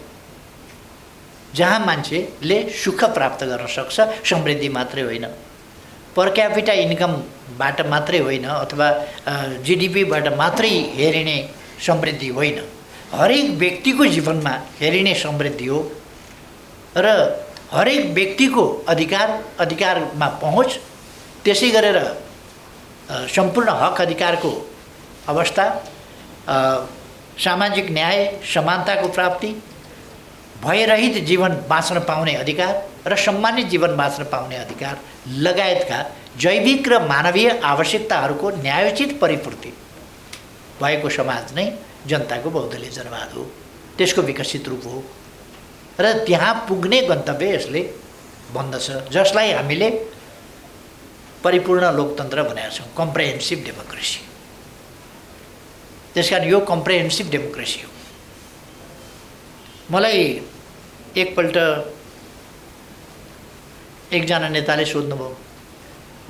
[SPEAKER 2] जहाँ मान्छेले सुख प्राप्त गर्न सक्छ। समृद्धि मात्रै होइन, पर क्यापिटा इन्कमबाट मात्रै होइन अथवा जिडिपीबाट मात्रै हेरिने समृद्धि होइन, हरेक व्यक्तिको जीवनमा हेरिने समृद्धि हो र हरेक व्यक्तिको अधिकारमा पहुँच, त्यसै गरेर सम्पूर्ण हक अधिकारको अवस्था, सामाजिक न्याय समानताको प्राप्ति, भयरहित जीवन बाँच्न पाउने अधिकार र सम्मानित जीवन बाँच्न पाउने अधिकार लगायतका जैविक र मानवीय आवश्यकताहरूको न्यायोचित परिपूर्ति भएको समाज नै जनताको बहुदलीय जनवाद हो, त्यसको विकसित रूप हो र त्यहाँ पुग्ने गन्तव्य यसले भन्दछ, जसलाई हामीले परिपूर्ण लोकतन्त्र भनेका छौँ, कम्प्रेहेन्सिभ डेमोक्रेसी। त्यसकारण यो कम्प्रेहेन्सिभ डेमोक्रेसी हो। मलाई एकपल्ट एकजना नेताले सोध्नुभयो,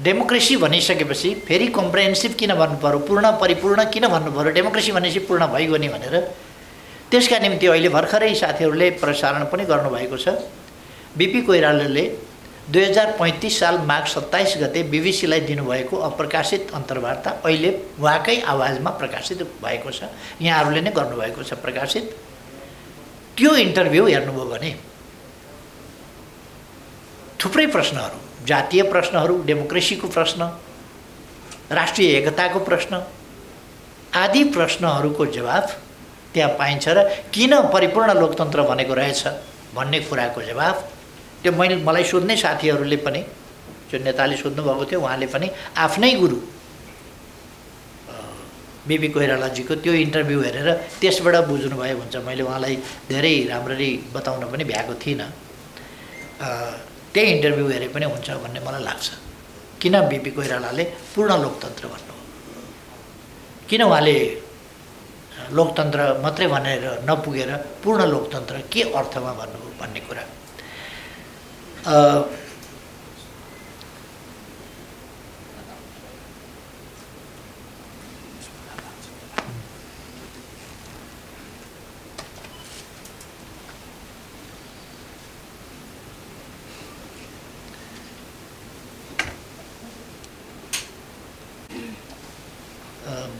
[SPEAKER 2] डेमोक्रेसी भनिसकेपछि फेरि कम्प्रेहेन्सिभ किन भन्नु पर्यो, पूर्ण परिपूर्ण किन भन्नु पर्यो, डेमोक्रेसी भनेपछि पूर्ण भइगयो नि भनेर। त्यसका निम्ति अहिले भर्खरै साथीहरूले प्रसारण पनि गर्नुभएको छ। बिपी कोइरालाले 2035 साल माघ 27 गते बिबिसीलाई दिनुभएको अप्रकाशित अन्तर्वार्ता अहिले उहाँकै आवाजमा प्रकाशित भएको छ, यहाँहरूले नै गर्नुभएको छ प्रकाशित। त्यो इन्टरभ्यू हेर्नुभयो भने थुप्रै प्रश्नहरू, जातीय प्रश्नहरू, डेमोक्रेसीको प्रश्न, राष्ट्रिय एकताको प्रश्न आदि प्रश्नहरूको जवाफ त्यहाँ पाइन्छ र किन परिपूर्ण लोकतन्त्र भनेको रहेछ भन्ने कुराको जवाफ त्यो मलाई सोध्ने साथीहरूले पनि, जो नेताले सोध्नुभएको थियो उहाँले पनि आफ्नै गुरु बिपी कोइरालाजीको त्यो इन्टरभ्यू हेरेर त्यसबाट बुझ्नुभयो हुन्छ। मैले उहाँलाई धेरै राम्ररी बताउन पनि भ्याएको थिइनँ। त्यही इन्टरभ्यू हेरे पनि हुन्छ भन्ने मलाई लाग्छ। किन बिपी कोइरालाले पूर्ण लोकतन्त्र भन्नुभयो, किन उहाँले लोकतन्त्र मात्रै भनेर नपुगेर पूर्ण लोकतन्त्र के अर्थमा भन्नुभयो भन्ने कुरा।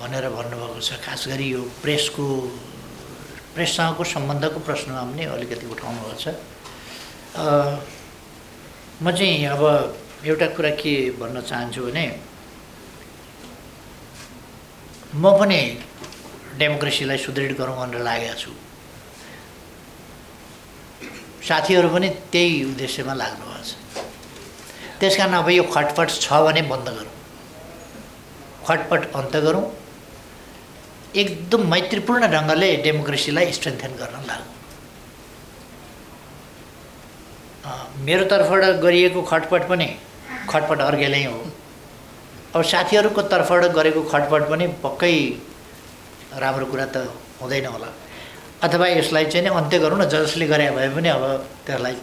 [SPEAKER 2] भनेर भन्नुभएको छ। खास गरी यो प्रेससँगको सम्बन्धको प्रश्नमा पनि अलिकति उठाउनु भएको छ। म चाहिँ अब एउटा कुरा के भन्न चाहन्छु भने म पनि डेमोक्रेसीलाई सुदृढ गरौँ भनेर लागेको छु। साथीहरू पनि त्यही उद्देश्यमा लाग्नु भएको छ। त्यस कारण अब यो खटपट छ भने बन्द गरौँ, खटपट अन्त गरौँ, एकदम मैत्रीपूर्ण ढङ्गले डेमोक्रेसीलाई स्ट्रेन्थेन गर्न लागौँ। मेरो तर्फबाट गरिएको खटपट पनि खटपट अर्गेलै हो। अब साथीहरूको तर्फबाट गरेको खटपट पनि पक्कै राम्रो कुरा त हुँदैन होला। अथवा यसलाई चाहिँ अन्त्य गरौँ न, जसले गरे भए पनि अब त्यसलाई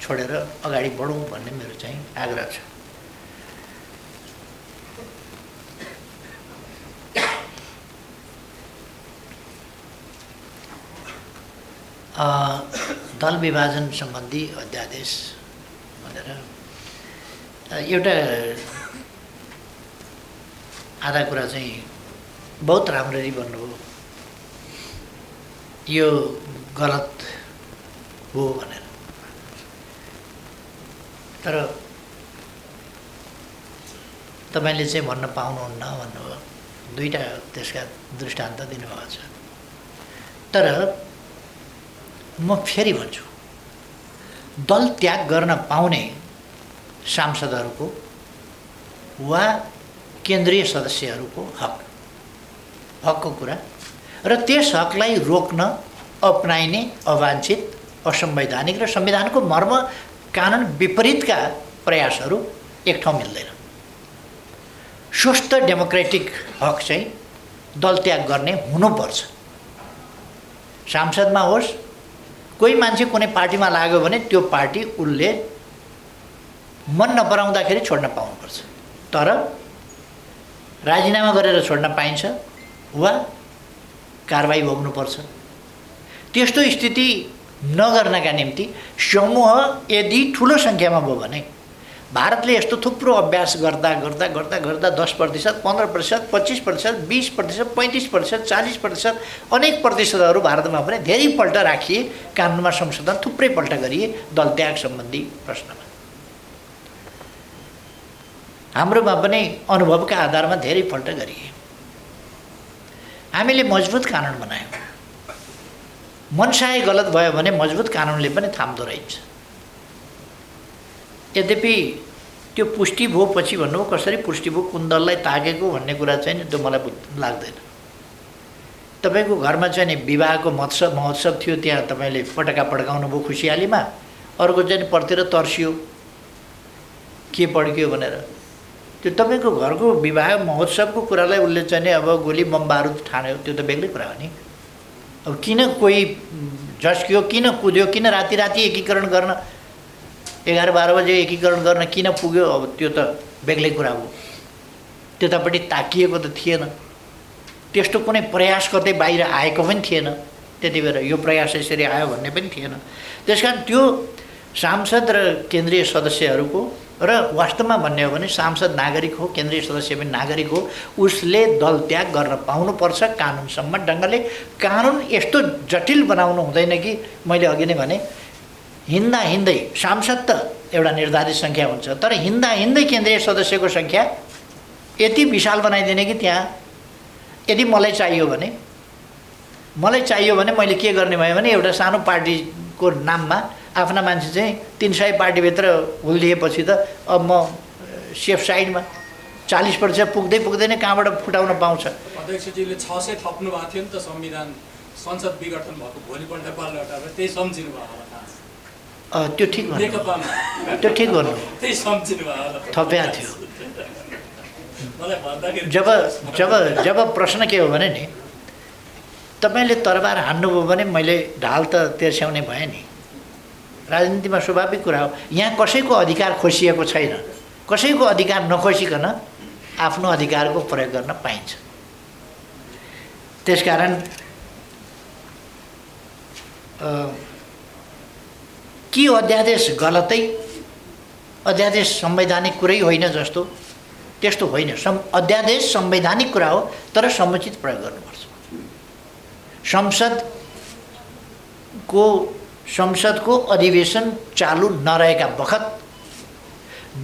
[SPEAKER 2] छोडेर अगाडि बढौँ भन्ने मेरो चाहिँ आग्रह छ। दल विभाजन सम्बन्धी अध्यादेश भनेर एउटा आधा कुरा चाहिँ बहुत राम्ररी भन्नुभयो, यो गलत हो भनेर। तर तपाईँले चाहिँ भन्न पाउनुहुन्न भन्नुभयो। दुईवटा त्यसका दृष्टान्त दिनुभएको छ। तर म फेरि भन्छु, दल त्याग गर्न पाउने सांसदहरूको वा केन्द्रीय सदस्यहरूको हकको कुरा र त्यस हकलाई रोक्न अपनाइने अवाञ्छित, असंवैधानिक र संविधानको मर्म कानुन विपरीतका प्रयासहरू एक ठाउँ मिल्दैन। स्वस्थ डेमोक्रेटिक हक चाहिँ दल त्याग गर्ने हुनुपर्छ। सांसदमा होस्, कोही मान्छे कुनै पार्टीमा लाग्यो भने त्यो पार्टी उसले मन नपराउँदाखेरि छोड्न पाउनुपर्छ। तर राजीनामा गरेर छोड्न पाइन्छ वा कारबाही भोग्नुपर्छ। त्यस्तो स्थिति नगर्नका निम्ति समूह यदि ठुलो सङ्ख्यामा भयो भने भारतले यस्तो थुप्रो अभ्यास गर्दा गर्दा गर्दा गर्दा 10%, 15%, 25%, 20%, 35%, 40%, अनेक प्रतिशतहरू भारतमा पनि धेरैपल्ट राखिए, कानुनमा संशोधन थुप्रैपल्ट गरिए दल त्याग सम्बन्धी प्रश्नमा। हाम्रोमा पनि अनुभवका आधारमा धेरैपल्ट गरिए। हामीले मजबुत कानुन बनायौँ। मनसाय गलत भयो भने मजबुत कानुनले पनि थाम्दो रहेछ। यद्यपि त्यो पुष्टि भयो पछि भन्नु कसरी पुष्टि भयो, कुन दललाई ताकेको भन्ने कुरा चाहिँ त्यो मलाई लाग्दैन। तपाईँको घरमा चाहिँ नि विवाहको महोत्सव थियो, त्यहाँ तपाईँले पटका पड्काउनु भयो खुसियालीमा, अर्को चाहिँ परतिर तर्सियो के पड्कियो भनेर। त्यो तपाईँको घरको विवाह महोत्सवको कुरालाई उसले चाहिँ नि अब गोली बम बारुद ठान्यो, त्यो त बेग्लै कुरा हो नि। अब किन कोही झस्कियो, किन कुद्यो, किन राति राति एकीकरण गर्न 11-12 बजे एकीकरण गर्न किन पुग्यो, अब त्यो त बेग्लै कुरा हो। त्यतापट्टि ताकिएको त थिएन, त्यस्तो कुनै प्रयास गर्दै बाहिर आएको पनि थिएन त्यति बेला। यो प्रयास यसरी आयो भन्ने पनि थिएन। त्यस कारण त्यो सांसद र केन्द्रीय सदस्यहरूको, र वास्तवमा भन्ने हो भने सांसद नागरिक हो, केन्द्रीय सदस्य पनि नागरिक हो, उसले दल त्याग गर्न पाउनुपर्छ कानुनसम्म ढङ्गले। कानुन यस्तो जटिल बनाउनु हुँदैन कि मैले अघि नै भने हिँड्दा हिँड्दै सांसद त एउटा निर्धारित सङ्ख्या हुन्छ, तर हिँड्दा हिँड्दै केन्द्रीय सदस्यको सङ्ख्या यति विशाल बनाइदिने कि त्यहाँ यदि मलाई चाहियो भने मलाई चाहियो भने मैले के गर्ने भयो भने एउटा सानो पार्टीको नाममा आफ्ना मान्छे चाहिँ 300 पार्टीभित्र हुल्लिएपछि त अब म सेफ साइडमा 40% पुग्दैन कहाँबाट फुटाउन पाउँछ।
[SPEAKER 5] अध्यक्षजीले 600 थप्नु भएको थियो नि त संविधान संसद विघटन भएको भोलिपल्ट पार्लियामेन्टमा त्यही सम्झिनु भयो होला।
[SPEAKER 2] त्यो ठिक भन्नु, त्यो ठिक भन्नु,
[SPEAKER 5] त्यही सम्झिनु भयो होला,
[SPEAKER 2] थप्या थियो।
[SPEAKER 5] मलाई भन्दाखेरि
[SPEAKER 2] जब प्रश्न के हो भने नि तपाईँले तरबार हान्नुभयो भने मैले ढाल त तेर्स्याउने भएँ नि। राजनीतिमा स्वाभाविक कुरा हो, यहाँ कसैको अधिकार खोसिएको छैन, कसैको अधिकार नखोसिकन आफ्नो अधिकारको प्रयोग गर्न पाइन्छ। त्यसकारण कि अध्यादेश गलतै, अध्यादेश संवैधानिक कुरै होइन जस्तो, त्यस्तो होइन। अध्यादेश संवैधानिक कुरा हो तर समुचित प्रयोग गर्नुपर्छ। संसदको अधिवेशन चालु नरहेका बखत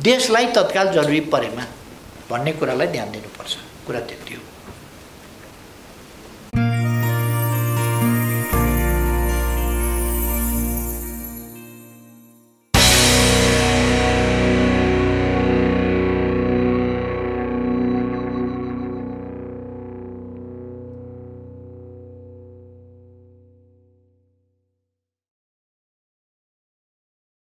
[SPEAKER 2] देशलाई तत्काल जरुरी परेमा भन्ने कुरालाई ध्यान दिनुपर्छ। कुरा त्यति हो।